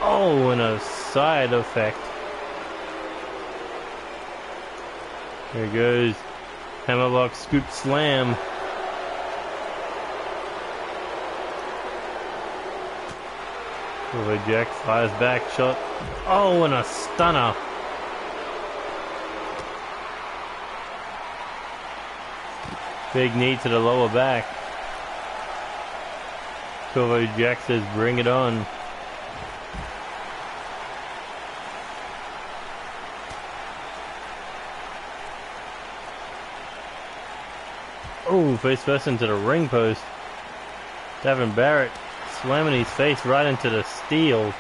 Oh, and a side effect. Here he goes. Hammerlock scoop slam. Corvo Jack fires back, shot. Oh, and a stunner. Big knee to the lower back. Corvo Jack says, bring it on. Oh, face first into the ring post. Devin Barrett slamming his face right into the steel.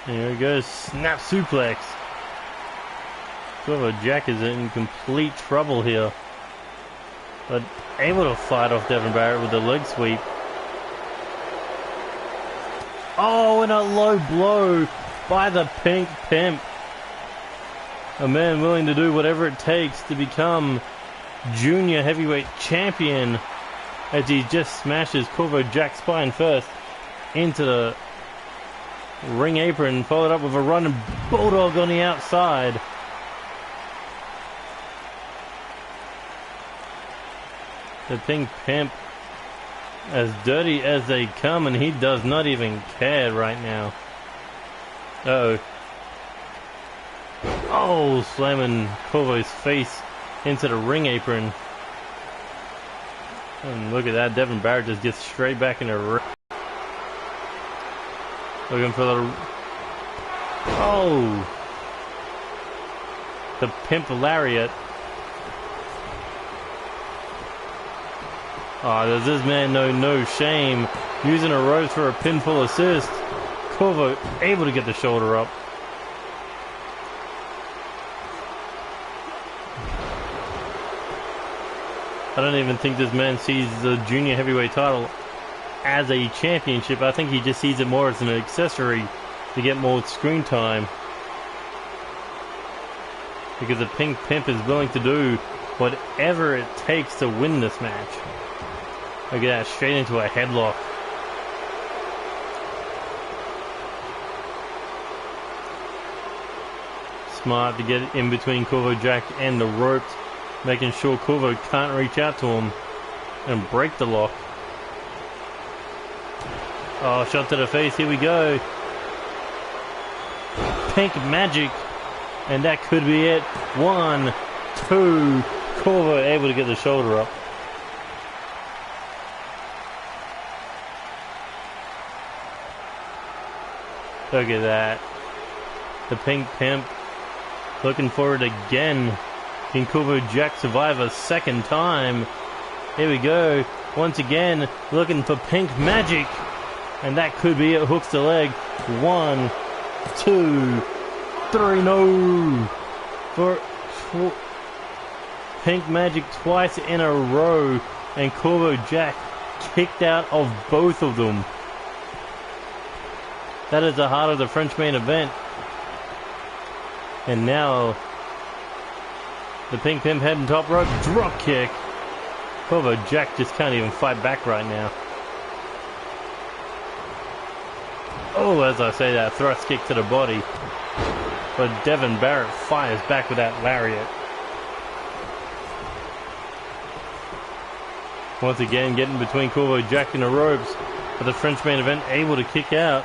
And here he goes, snap suplex. Corvo Jack is in complete trouble here, but able to fight off Devin Barrett with a leg sweep. Oh, and a low blow by the Pink Pimp. A man willing to do whatever it takes to become junior heavyweight champion, as he just smashes Corvo Jack's spine first into the ring apron, followed up with a running bulldog on the outside. The Pink Pimp, as dirty as they come, and he does not even care right now. Uh-oh. Oh, slamming Corvo's face into the ring apron. And look at that, Devin Barrett just gets straight back in the ring. Looking for the... Oh! The Pimp Lariat. Oh, does this man know no shame? Using a ropes for a pinfall assist. Corvo able to get the shoulder up. I don't even think this man sees the junior heavyweight title as a championship. I think he just sees it more as an accessory to get more screen time. Because the Pink Pimp is willing to do whatever it takes to win this match. Look at that, straight into a headlock. smart to get in between Corvo Jack and the ropes, making sure Corvo can't reach out to him and break the lock. Oh, shot to the face. Here we go. Pink Magic. And that could be it. 1, 2. Corvo able to get the shoulder up. Look at that. The Pink Pimp looking for it again. Can Corvo Jack survive a second time? Here we go. Once again, looking for Pink Magic. And that could be it. Hooks the leg. 1, 2, 3. No. For Pink Magic twice in a row. And Corvo Jack kicked out of both of them. That is the heart of the French main event. And now the Pink Pimp heading top rope. Drop kick. Corvo Jack just can't even fight back right now. Oh, as I say that, thrust kick to the body. But Devin Barrett fires back with that lariat. Once again, getting between Corvo Jack and the ropes. But the French main event able to kick out.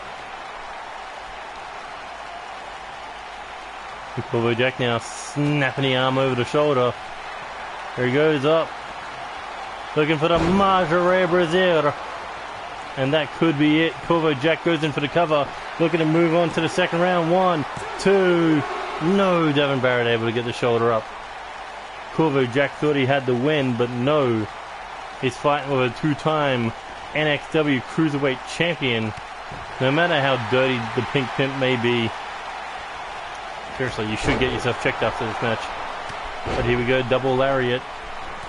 Corvo Jack now snapping the arm over the shoulder. There he goes up. Looking for the Marjorie Brazier. And that could be it. Corvo Jack goes in for the cover. Looking to move on to the second round. 1, 2. No, Devin Barrett able to get the shoulder up. Corvo Jack thought he had the win, but no. He's fighting with a 2-time NXW Cruiserweight Champion. No matter how dirty the Pink Pimp may be. Seriously, you should get yourself checked after this match. But here we go, double lariat.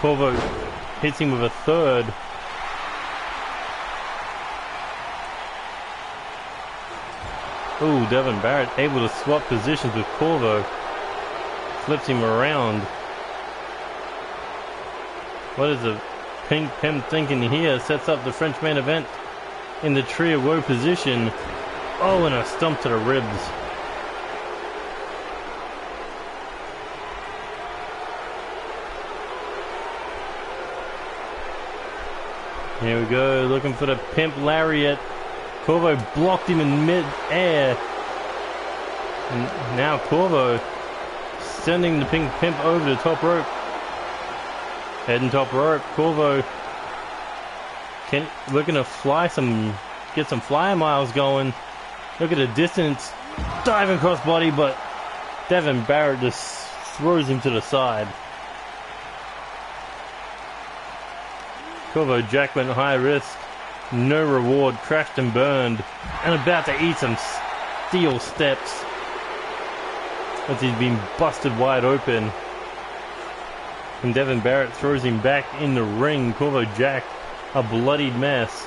Corvo hits him with a third. Ooh, Devin Barrett able to swap positions with Corvo. Flips him around. What is the Pink Pimp thinking here? Sets up the French main event in the Tree of Woe position. Oh, and a stomp to the ribs. Here we go, looking for the Pimp Lariat. Corvo blocked him in mid-air. And now Corvo sending the Pink Pimp over the top rope. Heading top rope. Corvo looking to get some flyer miles going. Look at the distance. Diving cross body, but Devin Barrett just throws him to the side. Corvo Jack went high risk, no reward, crashed and burned, and about to eat some steel steps as he's been busted wide open. And Devin Barrett throws him back in the ring. Corvo Jack, a bloodied mess.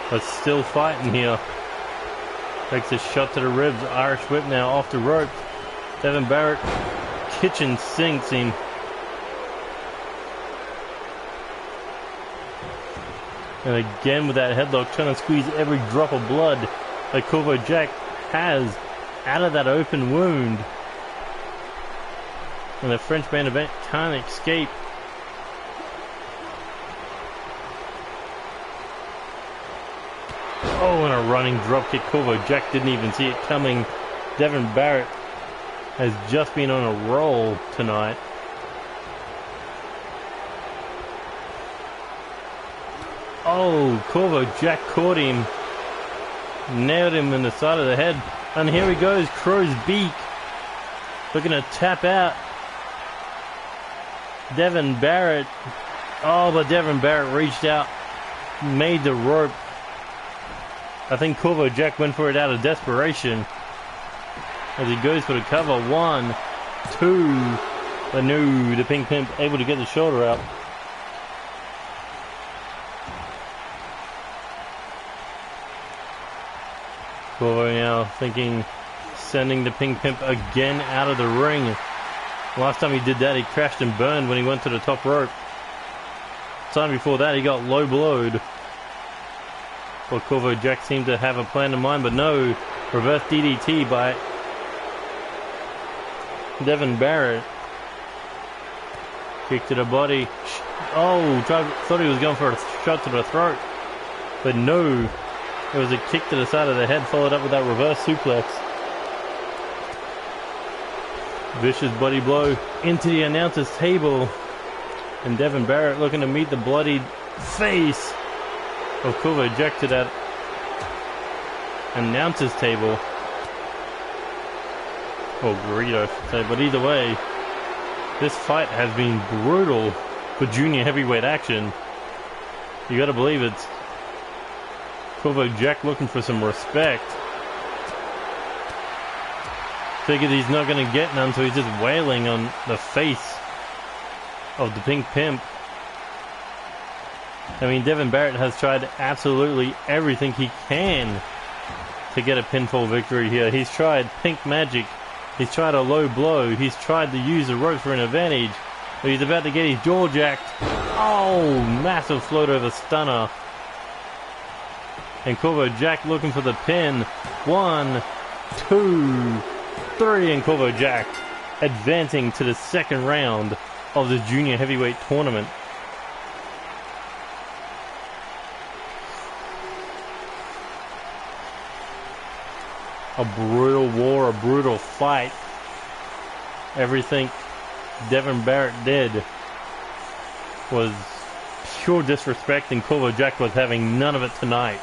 But still fighting here. Takes a shot to the ribs, Irish whip now off the rope. Devin Barrett kitchen sinks him. And again with that headlock, trying to squeeze every drop of blood that Corvo Jack has out of that open wound. And the French main event can't escape. Oh, and a running dropkick. Corvo Jack didn't even see it coming. Devin Barrett has just been on a roll tonight. Oh, Corvo Jack caught him. Nailed him in the side of the head. And here he goes, Crow's Beak. Looking to tap out. Devin Barrett. Oh, but Devin Barrett reached out. Made the rope. I think Corvo Jack went for it out of desperation. As he goes for the cover. 1, 2. But no, the Pink Pimp able to get the shoulder out. Corvo now thinking, sending the Pink Pimp again out of the ring. Last time he did that, he crashed and burned when he went to the top rope. Time before that, he got low blowed. Well, Corvo Jack seemed to have a plan in mind, but no. Reverse DDT by Devin Barrett. Kick to the body. Oh, thought he was going for a shot to the throat. But no, it was a kick to the side of the head, followed up with that reverse suplex. Vicious body blow into the announcer's table. And Devin Barrett looking to meet the bloodied face of Corvo Jack to that announcer's table. Or burrito, I should say. But either way, this fight has been brutal for junior heavyweight action. You gotta believe it's Corvo Jack looking for some respect. Figured he's not gonna get none, so he's just wailing on the face of the Pink Pimp. I mean, Devin Barrett has tried absolutely everything he can to get a pinfall victory here. He's tried Pink Magic. He's tried a low blow. He's tried to use the ropes for an advantage. But he's about to get his jaw jacked. Oh, massive float over stunner. And Corvo Jack looking for the pin. 1, 2, 3, and Corvo Jack advancing to the second round of the junior heavyweight tournament. A brutal war, a brutal fight. Everything Devin Barrett did was pure disrespect, and Corvo Jack was having none of it tonight.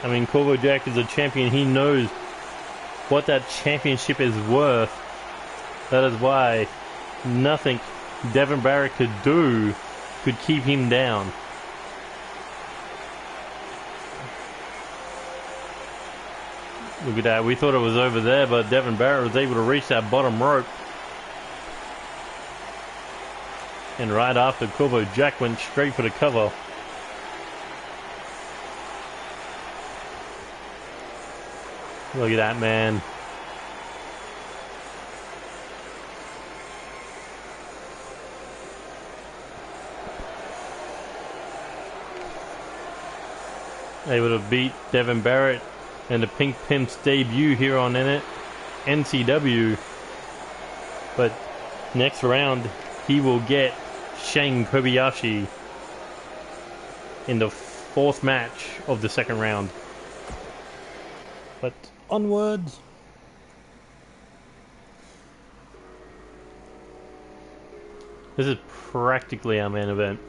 I mean, Corvo Jack is a champion. He knows what that championship is worth. That is why nothing Devin Barrett could do could keep him down. Look at that. We thought it was over there, but Devin Barrett was able to reach that bottom rope. And right after, Corvo Jack went straight for the cover. Look at that, man. Able to beat Devin Barrett and the Pink Pimp's debut here on NCW. But next round, he will get Shane Kobayashi in the fourth match of the second round. But onwards. This is practically our main event.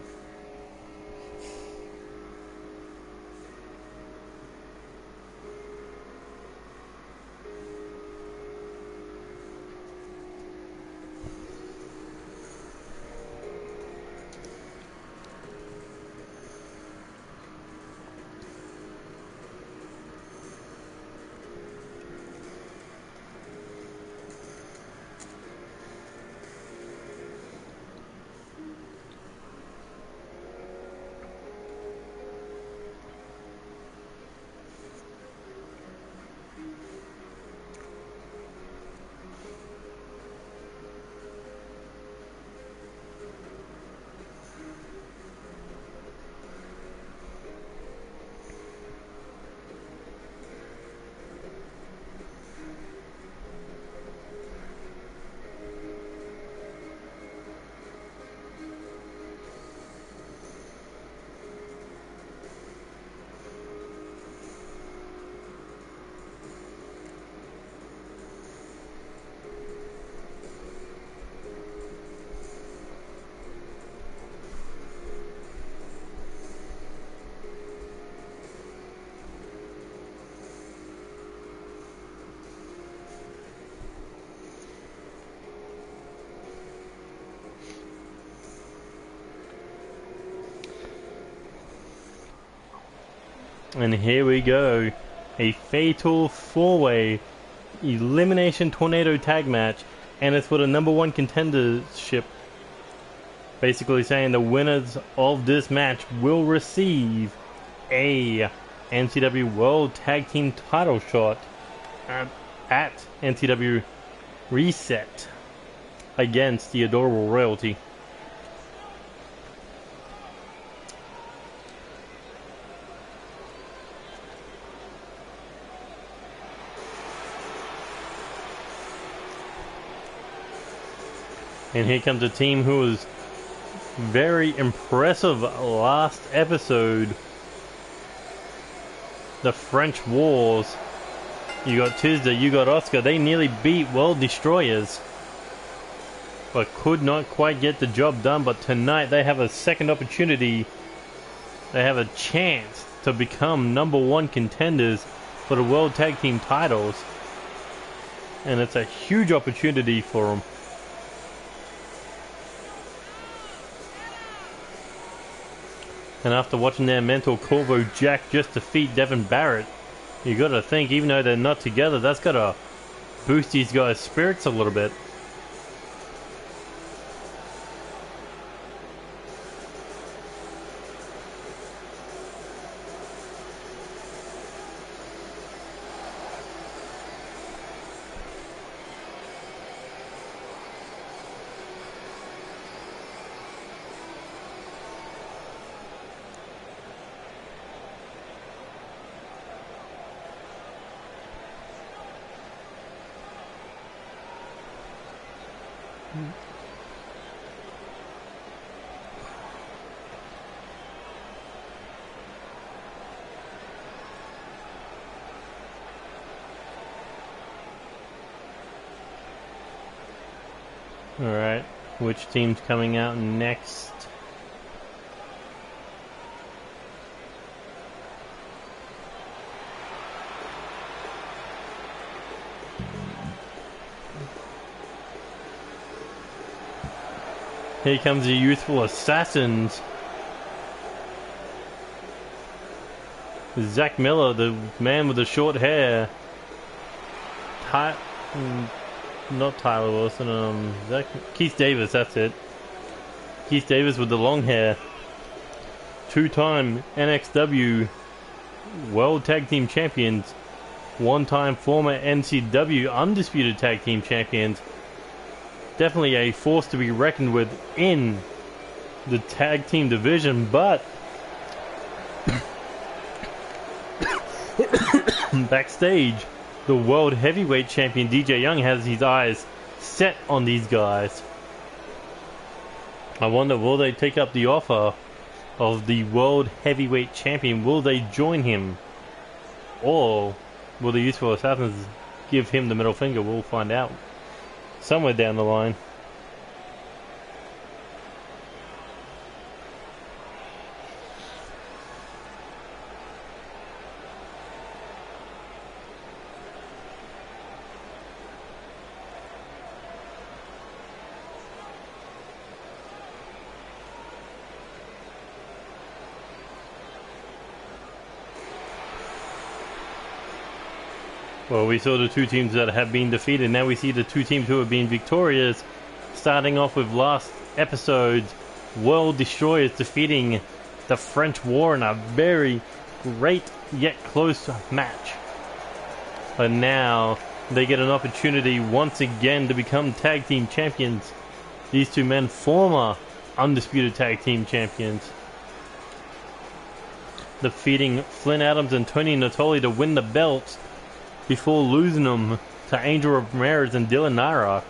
And here we go. A fatal four-way elimination tornado tag match. And it's for the #1 contendership. Basically saying the winners of this match will receive a NCW World Tag Team title shot at NCW Reset against the Adorable Royalty. And here comes a team who was very impressive last episode. The French Wars. You got Tisda, you got Oscar. They nearly beat World Destroyers, but could not quite get the job done. But tonight they have a second opportunity. They have a chance to become #1 contenders for the World Tag Team titles. And it's a huge opportunity for them. And after watching their mentor Corvo Jack just defeat Devin Barrett, you gotta think, even though they're not together, that's gotta boost these guys' spirits a little bit. Alright, which team's coming out next? Here comes the Youthful Assassins. Zach Miller, the man with the short hair. Not Tyler Wilson, Keith Davis, that's it. Keith Davis with the long hair. Two-time NXW World Tag Team Champions. One-time former NCW Undisputed Tag Team Champions. Definitely a force to be reckoned with in the tag team division, but backstage, the World Heavyweight Champion DJ Young has his eyes set on these guys. I wonder, will they take up the offer of the World Heavyweight Champion? Will they join him? Or will the Youthful Assassins give him the middle finger? We'll find out somewhere down the line. Well, we saw the two teams that have been defeated. Now we see the two teams who have been victorious. Starting off with last episode's World Destroyers defeating the French War in a very great yet close match. But now they get an opportunity once again to become tag team champions. These two men, former undisputed tag team champions, defeating Flynn Adams and Tony Natoli to win the belts before losing them to Angel Ramirez and Dylan Nyrock.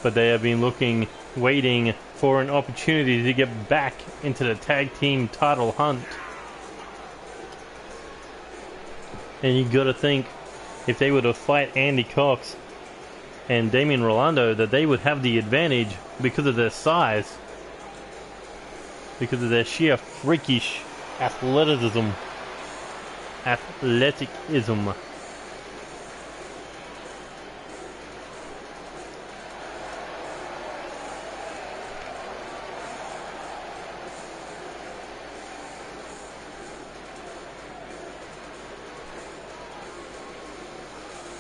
But they have been waiting for an opportunity to get back into the tag team title hunt. And you gotta think, if they were to fight Andy Cox and Damian Rolando, that they would have the advantage because of their size, because of their sheer freakish athleticism.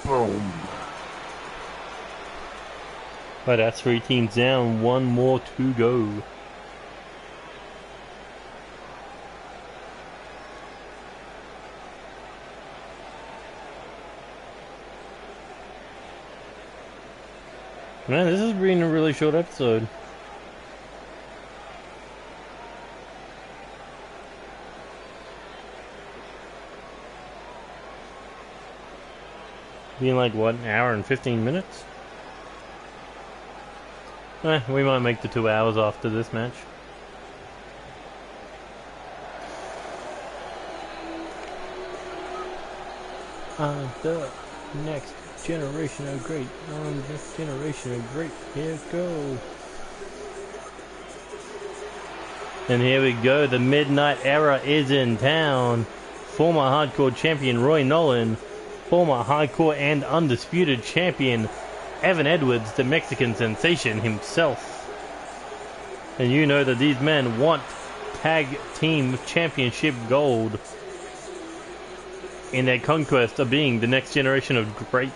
Boom. But that's 3 teams down, 1 more to go. Man, this has been a really short episode. Being like, what, an hour and 15 minutes? We might make the 2 hours after this match. The next generation of great. Next generation of great. Here we go. And here we go. The Midnight Era is in town. Former Hardcore Champion Roy Nolan. Former Hardcore and Undisputed Champion Evan Edwards, the Mexican sensation himself. And you know that these men want Tag Team Championship gold in their conquest of being the next generation of great.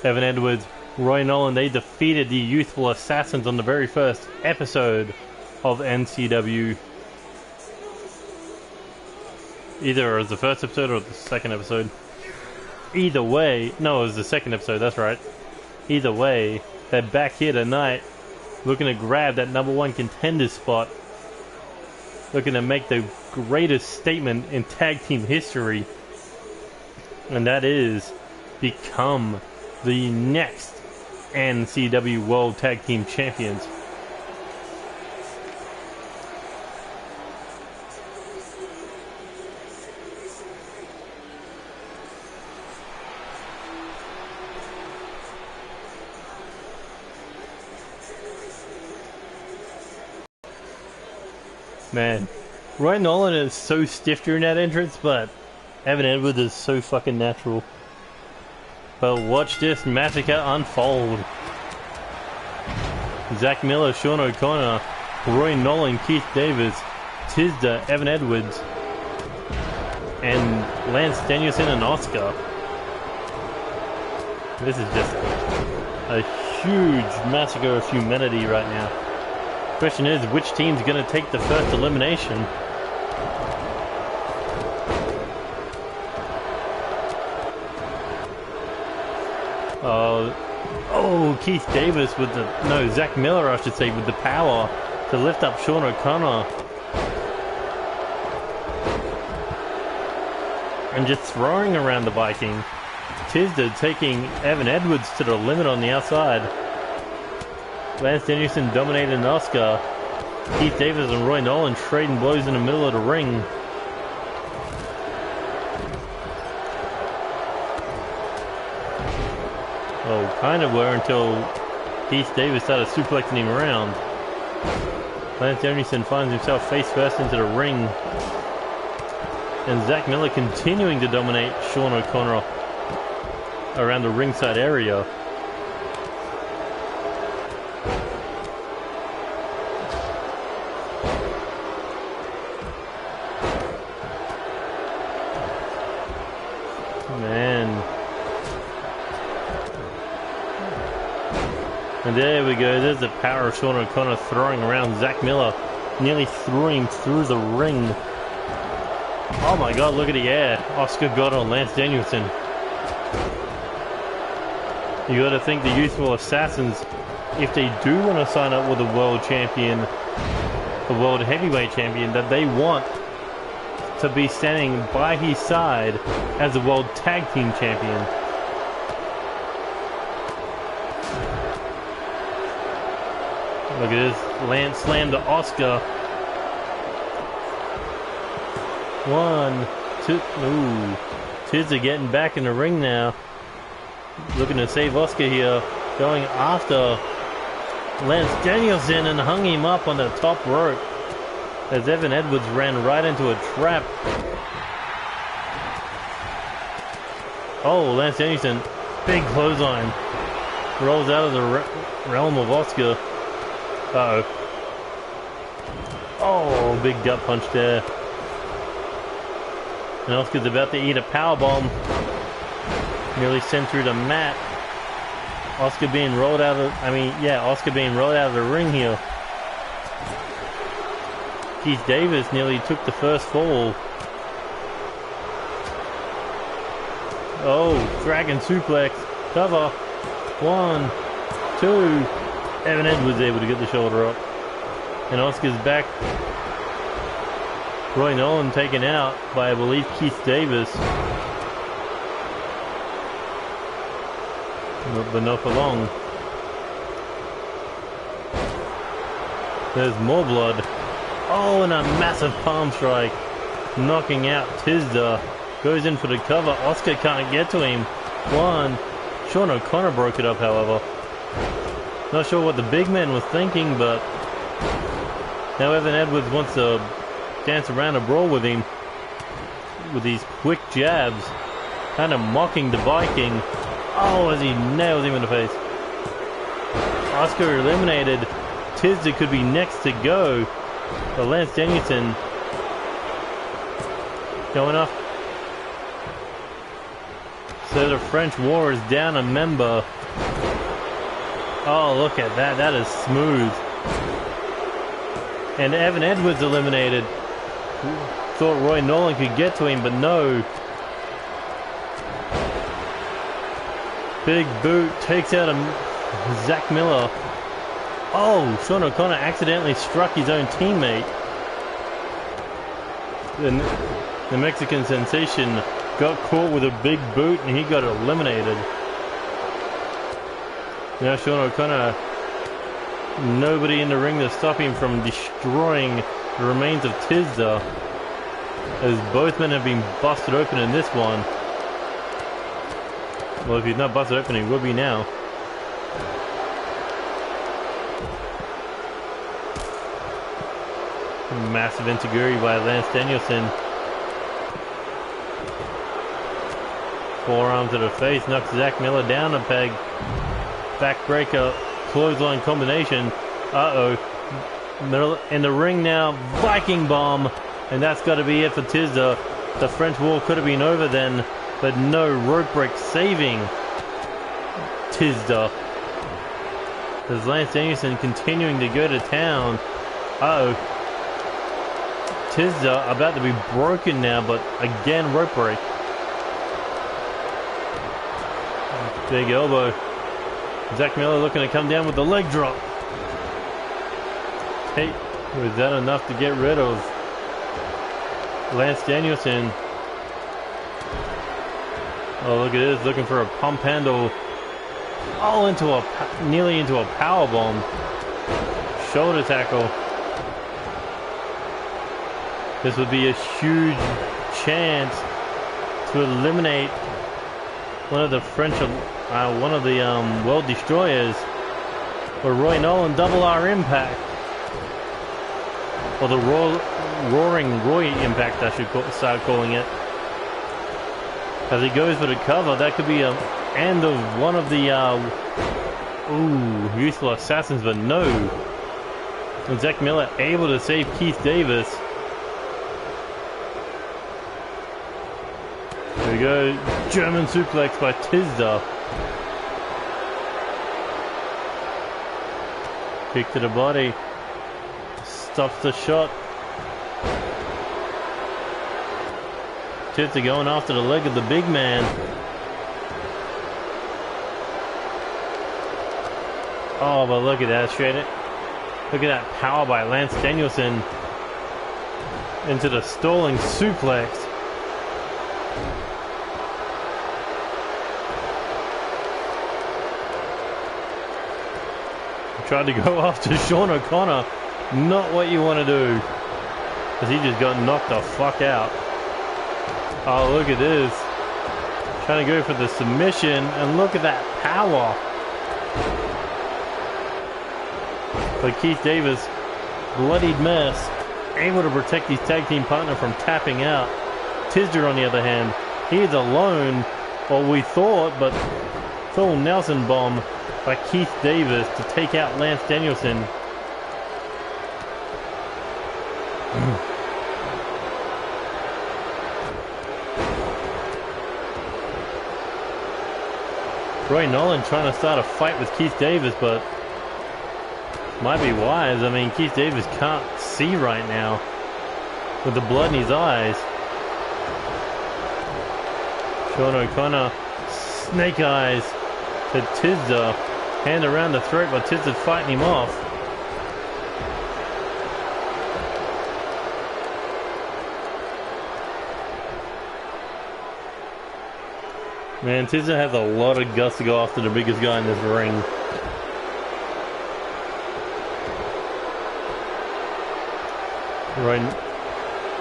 Evan Edwards, Roy Nolan, they defeated the Youthful Assassins on the very first episode of NCW. Either it was the first episode or the second episode. Either way, no, it was the second episode, that's right. Either way, they're back here tonight, looking to grab that #1 contender spot. Looking to make the greatest statement in tag team history. And that is, become the next NCW World Tag Team Champions. Man, Roy Nolan is so stiff during that entrance, but Evan Edwards is so fucking natural. But watch this massacre unfold. Zach Miller, Sean O'Connor, Roy Nolan, Keith Davis, Tisda, Evan Edwards, and Lance Danielson and Oscar. This is just a huge massacre of humanity right now. Question is, which team's going to take the first elimination? Oh, Keith Davis with the... No, Zach Miller, I should say, with the power to lift up Sean O'Connor. And just throwing around the Viking. Tisda taking Evan Edwards to the limit on the outside. Lance Danielson dominating Oscar. Keith Davis and Roy Nolan trading blows in the middle of the ring. Oh, kind of were until Keith Davis started suplexing him around. Lance Danielson finds himself face first into the ring. And Zach Miller continuing to dominate Sean O'Connor around the ringside area. And there we go, there's the power of Sean O'Connor throwing around Zach Miller. Nearly threw him through the ring. Oh my god, look at the air. Oscar got on Lance Danielson. You gotta think the Youthful Assassins, if they do want to sign up with a world champion, the world heavyweight champion, that they want to be standing by his side as a world tag team champion. Look at this, Lance slam to Oscar. 1, 2, ooh. Tisda getting back in the ring now. Looking to save Oscar here. Going after Lance Danielson and hung him up on the top rope. As Evan Edwards ran right into a trap. Oh, Lance Danielson, big clothesline. Rolls out of the realm of Oscar. Uh-oh. Oh, big gut punch there. And Oscar's about to eat a powerbomb. Nearly sent through the mat. Oscar being rolled out of... Oscar being rolled out of the ring here. Keith Davis nearly took the first fall. Oh, dragon suplex. Cover. 1, 2... Evan Edwards able to get the shoulder up. And Oscar's back. Roy Nolan taken out by, I believe, Keith Davis. But not for long. There's more blood. Oh, and a massive palm strike. Knocking out Tisda. Goes in for the cover. Oscar can't get to him. One. Sean O'Connor broke it up, however. Not sure what the big man was thinking, but now Evan Edwards wants to dance around a brawl with him with these quick jabs, kind of mocking the Viking. Oh, as he nails him in the face. Oscar eliminated. Tisda could be next to go, but Lance Danielson going off. So the French War is down a member. Oh, look at that. That is smooth. And Evan Edwards eliminated. Thought Roy Nolan could get to him, but no. Big boot takes out Zach Miller. Oh, Sean O'Connor accidentally struck his own teammate. The Mexican sensation got caught with a big boot and he got eliminated. Now Sean O'Connor, nobody in the ring to stop him from destroying the remains of Tisda, as both men have been busted open in this one. Well, if he's not busted open, he will be now. Massive enzuigiri by Lance Danielson. Forearm to the face, knocks Zach Miller down a peg. Backbreaker, clothesline combination. Uh-oh. Middle in the ring now, Viking bomb. And that's got to be it for Tisda. The French War could have been over then, but no, rope break saving Tisda. There's Lance Danielson continuing to go to town. Uh-oh. Tisda about to be broken now, but again, rope break. Big elbow. Zach Miller looking to come down with the leg drop. Hey, was that enough to get rid of Lance Danielson? Oh, look at this, looking for a pump handle. Oh, nearly into a power bomb. Shoulder tackle. This would be a huge chance to eliminate one of the French, one of the World Destroyers, or Roy Nolan double R Impact, or the Roaring Roy Impact, I should start calling it. As he goes for the cover, that could be an end of one of the Youthful Assassins, but no. And Zach Miller able to save Keith Davis. There we go, German suplex by Tisda. Kick to the body. Stops the shot. Tisda going after the leg of the big man. Oh, but look at that, straight it. Look at that power by Lance Danielson into the stalling suplex. Tried to go after Sean O'Connor. Not what you want to do, because he just got knocked the fuck out. Oh, look at this. Trying to go for the submission, and look at that power. But Keith Davis, bloodied mess, able to protect his tag team partner from tapping out. Tisda, on the other hand, he is alone, or we thought, but full Nelson bomb by Keith Davis to take out Lance Danielson. Roy Nolan trying to start a fight with Keith Davis, but might be wise. I mean, Keith Davis can't see right now with the blood in his eyes. Sean O'Connor, snake eyes to Tisda, hand around the throat, but Tisda's fighting him off. Man, Tizza has a lot of guts to go after the biggest guy in this ring. Right.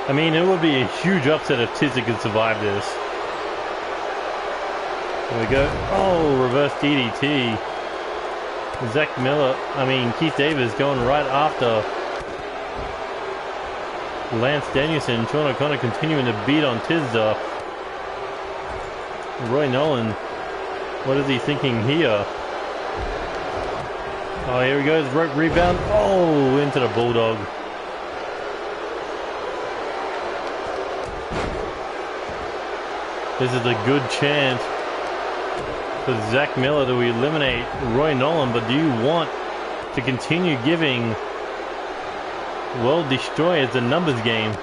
I mean, it would be a huge upset if Tizza could survive this. There we go. Oh, reverse DDT. Keith Davis going right after Lance Danielson. Sean O'Connor continuing to beat on Tizza. Roy Nolan, what is he thinking here? Oh, here he goes, rope rebound. Oh, into the Bulldog. This is a good chance for Zach Miller to eliminate Roy Nolan, but do you want to continue giving World Destroyers the numbers game?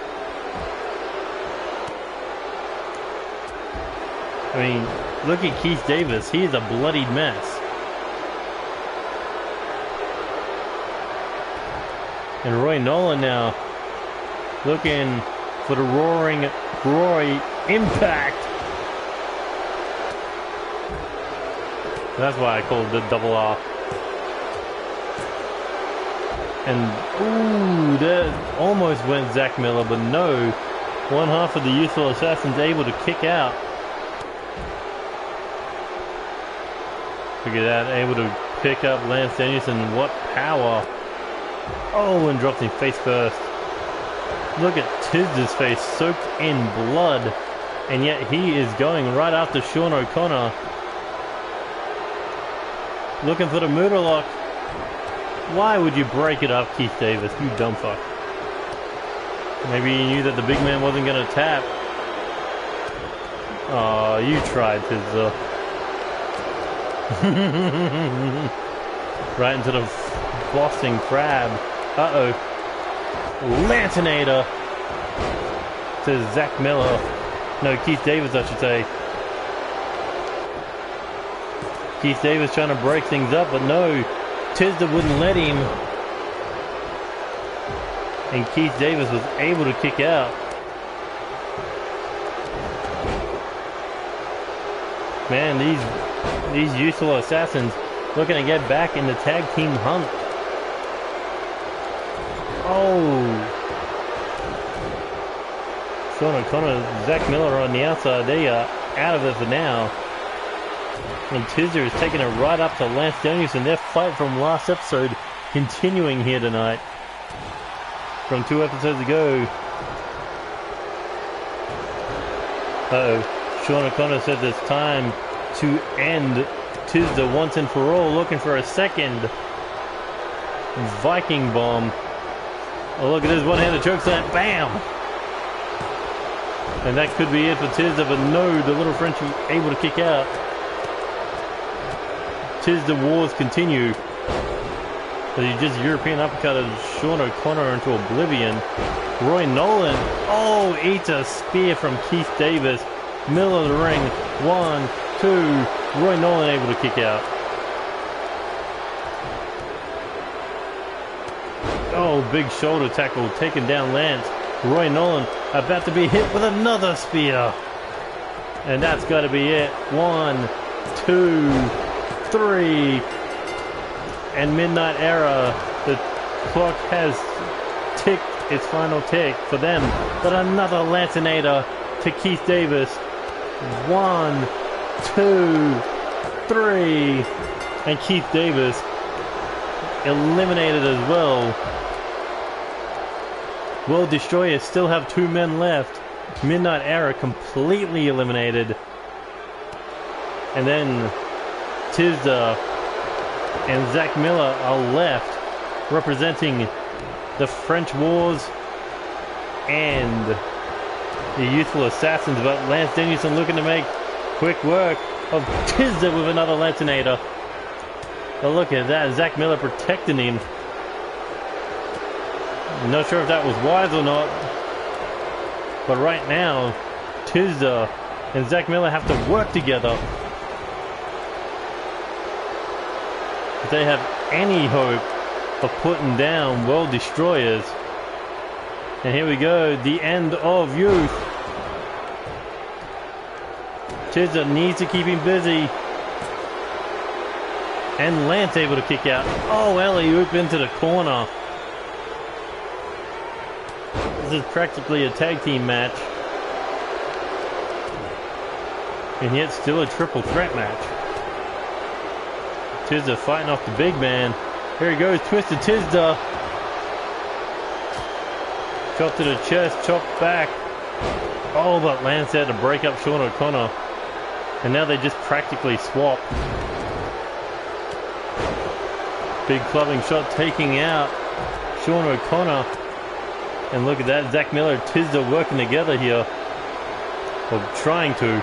I mean, look at Keith Davis. He is a bloodied mess. And Roy Nolan now looking for the Roaring Roy impact. That's why I called it the double R. And, ooh, that almost went Zach Miller, but no. One half of the Youthful Assassins able to kick out. Look at that, able to pick up Lance Danielson. What power. Oh, and drops him face first. Look at Tiz's face soaked in blood. And yet he is going right after Sean O'Connor. Looking for the Muda Lock. Why would you break it up, Keith Davis? You dumb fuck. Maybe you knew that the big man wasn't going to tap. Oh, you tried, Tiz. Right into the Boston Crab. Uh-oh. Lantinator to Zach Miller. No, Keith Davis, I should say. Keith Davis trying to break things up, but no. Tisda wouldn't let him. And Keith Davis was able to kick out. Man, these Youthful Assassins looking to get back in the tag team hunt. Oh. Sean O'Connor, Zach Miller on the outside. They are out of it for now. And Tizzer is taking it right up to Lance Danielson. Their fight from last episode continuing here tonight. From 2 episodes ago. Uh-oh. Sean O'Connor said it's time to end Tizzer once and for all. Looking for a second Viking bomb. Oh, look at this one-handed chokeslam. Bam! And that could be it for Tizzer, but no, the little Frenchie able to kick out. Tizzer wars continue. But he just European uppercutted Sean O'Connor into oblivion. Roy Nolan, oh, eats a spear from Keith Davis. Middle of the ring. 1, 2. Roy Nolan able to kick out. Oh, big shoulder tackle, taking down Lance. Roy Nolan about to be hit with another spear. And that's got to be it. 1, 2, 3. And Midnight Era, the clock has ticked its final tick for them. But another Lancinator to Keith Davis. 1, 2, 3. And Keith Davis eliminated as well. World Destroyers still have 2 men left. Midnight Era completely eliminated. And then Tizda and Zach Miller are left representing the French Wars and the Youthful Assassins. But Lance Danielson looking to make quick work of Tizda with another Lancinator. But look at that, Zach Miller protecting him. Not sure if that was wise or not. But right now, Tizda and Zach Miller have to work together. If they have any hope of putting down World Destroyers. And here we go, the end of Youth. Chizza needs to keep him busy. And Lance able to kick out. Oh, alley-oop into the corner. This is practically a tag team match. And yet still a triple threat match. Tizda fighting off the big man. Here he goes, Twisted Tizda. Chop to the chest, chop back. Oh, but Lance had to break up Sean O'Connor. And now they just practically swap. Big clubbing shot taking out Sean O'Connor. And look at that, Zach Miller, Tizda working together here. Or trying to.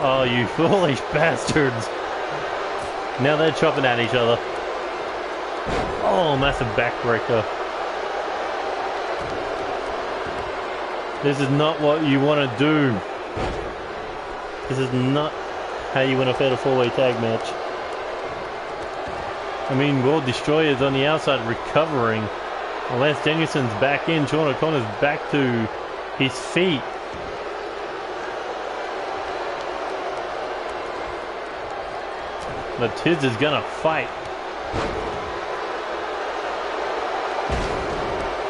Oh, you foolish bastards. Now they're chopping at each other. Oh, massive backbreaker. This is not what you want to do. This is not how you want to fatal four-way tag match. I mean, World Destroyer's on the outside recovering. Lance Danielson's back in. Sean O'Connor's back to his feet. But Tiz is gonna fight.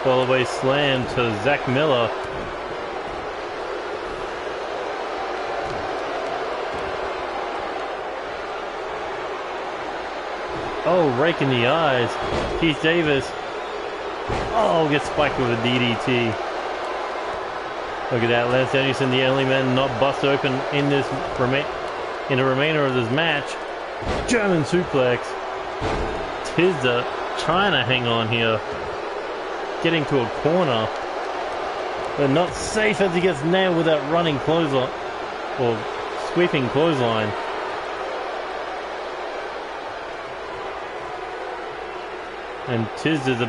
All the way slam to Zach Miller. Oh, rake in the eyes. Keith Davis. Oh, gets spiked with a DDT. Look at that, Lance Danielson, the only man not bust open in this in the remainder of this match. German suplex. Tizda trying to hang on here. Getting to a corner. But not safe as he gets nailed with that running clothesline. Or sweeping clothesline. And Tizda's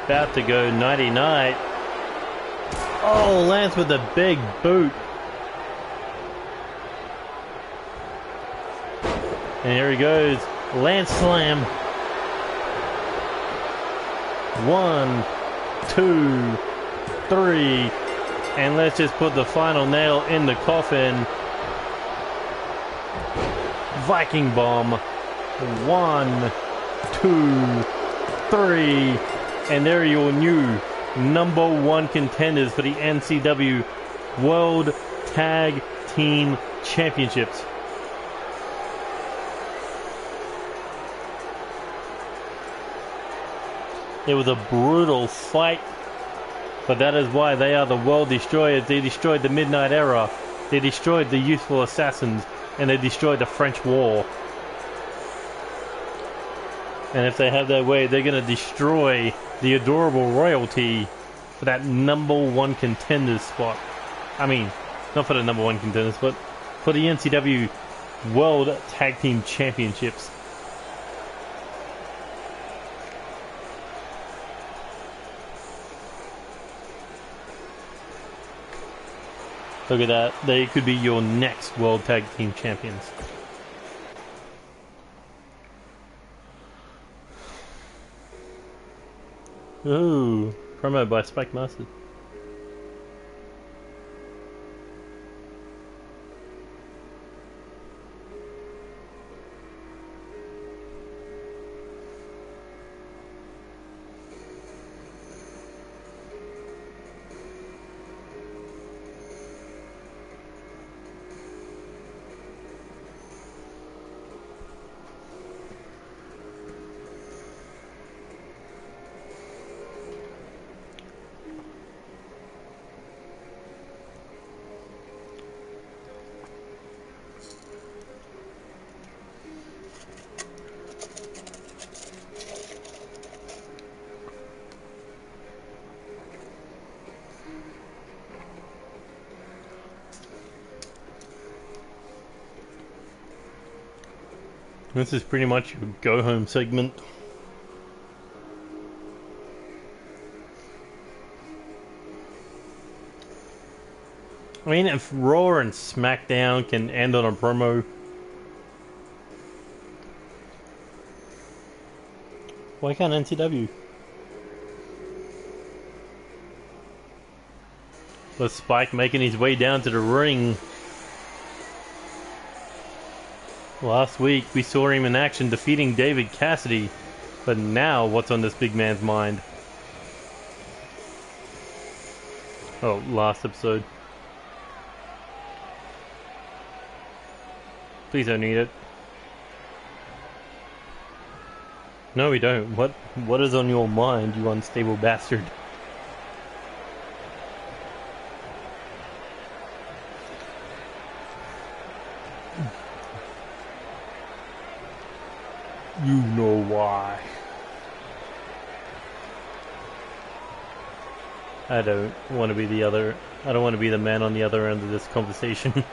about to go nighty-night. Oh, Lance with a big boot. And here he goes. Lance slam. 1, 2, 3. And let's just put the final nail in the coffin. Viking bomb. 1, 2, 3. And there are your new #1 contenders for the NCW World Tag Team Championships. It was a brutal fight, but that is why they are the World Destroyers. They destroyed the Midnight Era, they destroyed the Youthful Assassins, and they destroyed the French War. And if they have their way, they're going to destroy the Adorable Royalty for that #1 contenders spot. I mean, not for the #1 contenders, but for the NCW World Tag Team Championships. Look at that. They could be your next World Tag Team Champions. Ooh, promo by Spike Master. This is pretty much your go-home segment. I mean, if Raw and SmackDown can end on a promo, why can't NCW? With Spike making his way down to the ring. Last week we saw him in action defeating David Cassidy, but now what's on this big man's mind? Oh, last episode. Please don't need it. No, we don't. What is on your mind, you unstable bastard? You know why. I don't want to be the man on the other end of this conversation.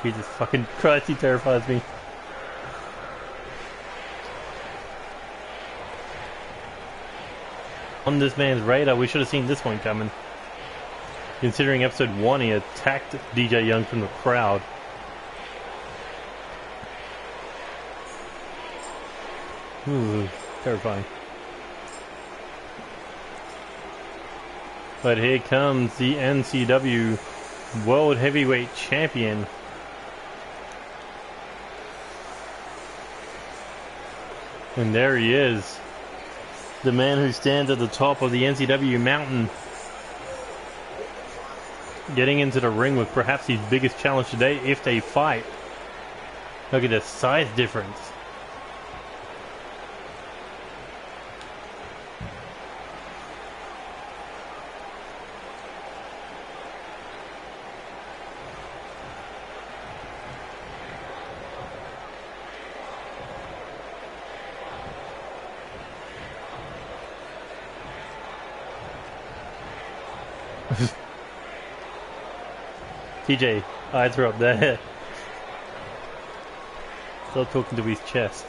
Jesus fucking Christ, he terrifies me. On this man's radar, we should have seen this one coming. Considering episode 1, he attacked DJ Young from the crowd. Ooh, terrifying. But here comes the NCW World Heavyweight Champion. And there he is. The man who stands at the top of the NCW mountain. Getting into the ring with perhaps his biggest challenge today if they fight. Look at the size difference. TJ, eyes are up there. Still talking to his chest.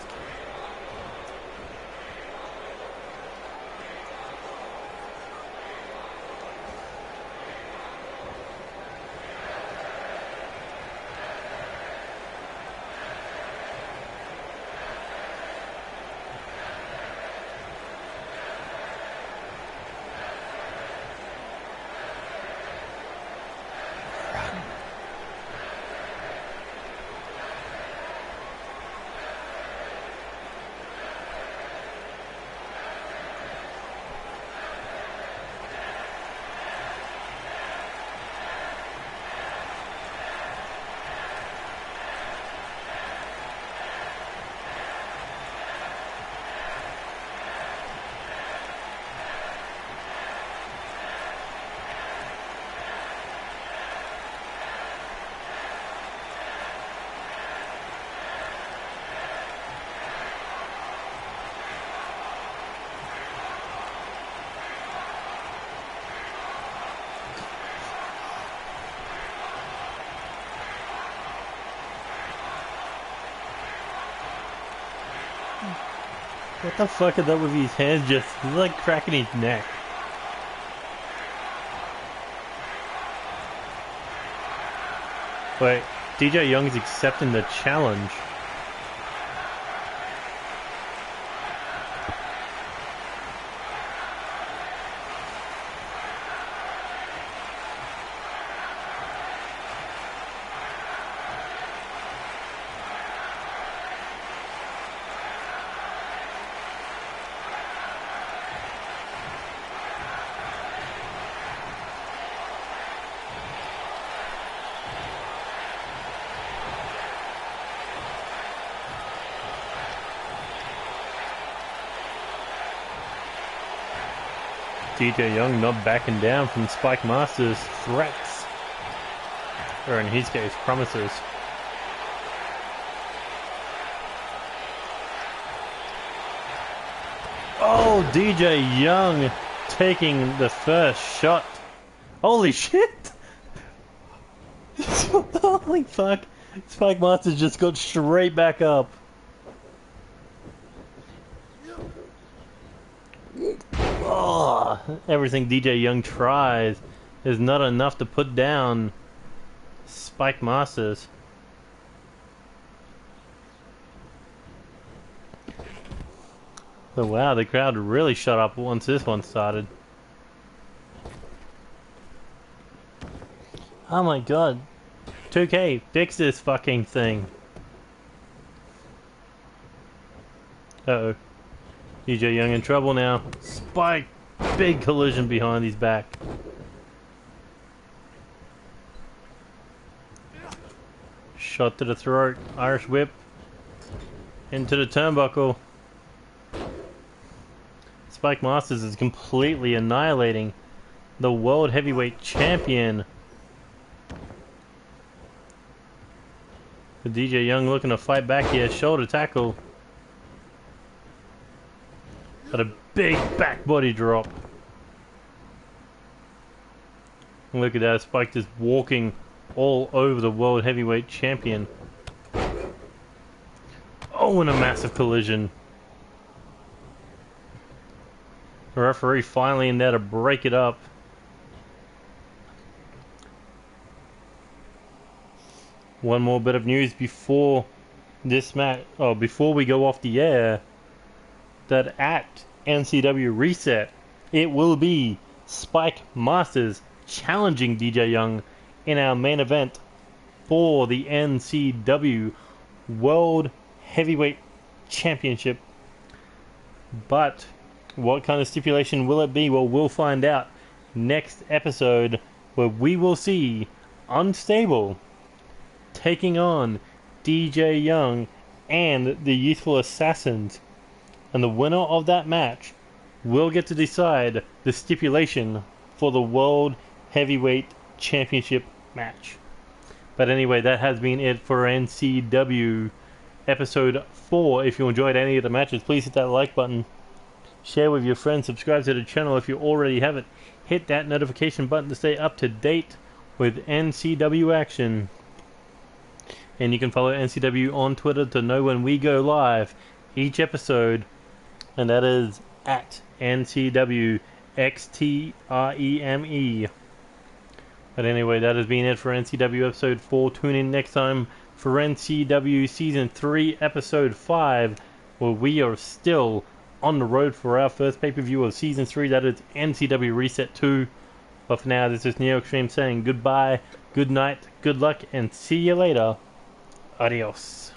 What the fuck is up with his hands just like cracking his neck? Wait, DJ Young's accepting the challenge. DJ Young not backing down from Spike Master's threats, or in his case, promises. Oh, DJ Young taking the first shot. Holy shit! Holy fuck. Spike Monsters just got straight back up. Oh, everything DJ Young tries is not enough to put down Spike Masters. But wow, the crowd really shut up once this one started. Oh my god. 2K, fix this fucking thing. Uh-oh. DJ Young in trouble now. Spike! Big collision behind his back. Shot to the throat. Irish whip. Into the turnbuckle. Spike Masters is completely annihilating the World Heavyweight Champion. The DJ Young looking to fight back here. Shoulder tackle. Got a big back body drop. Look at that. Spike just walking all over the World Heavyweight Champion. Oh, and a massive collision. The referee finally in there to break it up. One more bit of news before this match, before we go off the air, that at NCW Reset, it will be Spike Masters challenging DJ Young in our main event for the NCW World Heavyweight Championship. But what kind of stipulation will it be? Well, we'll find out next episode, where we will see Unstable taking on DJ Young and the Youthful Assassins. And the winner of that match will get to decide the stipulation for the World Heavyweight Championship match. But anyway, that has been it for NCW Episode 4. If you enjoyed any of the matches, please hit that like button. Share with your friends. Subscribe to the channel if you already haven't. Hit that notification button to stay up to date with NCW action. And you can follow NCW on Twitter to know when we go live each episode. And that is at NCW XTREME. But anyway, that has been it for NCW Episode 4. Tune in next time for NCW Season 3 Episode 5, where we are still on the road for our first pay-per-view of Season 3. That is NCW Reset 2. But for now, this is Neo Extreme saying goodbye, good night, good luck, and see you later. Adios.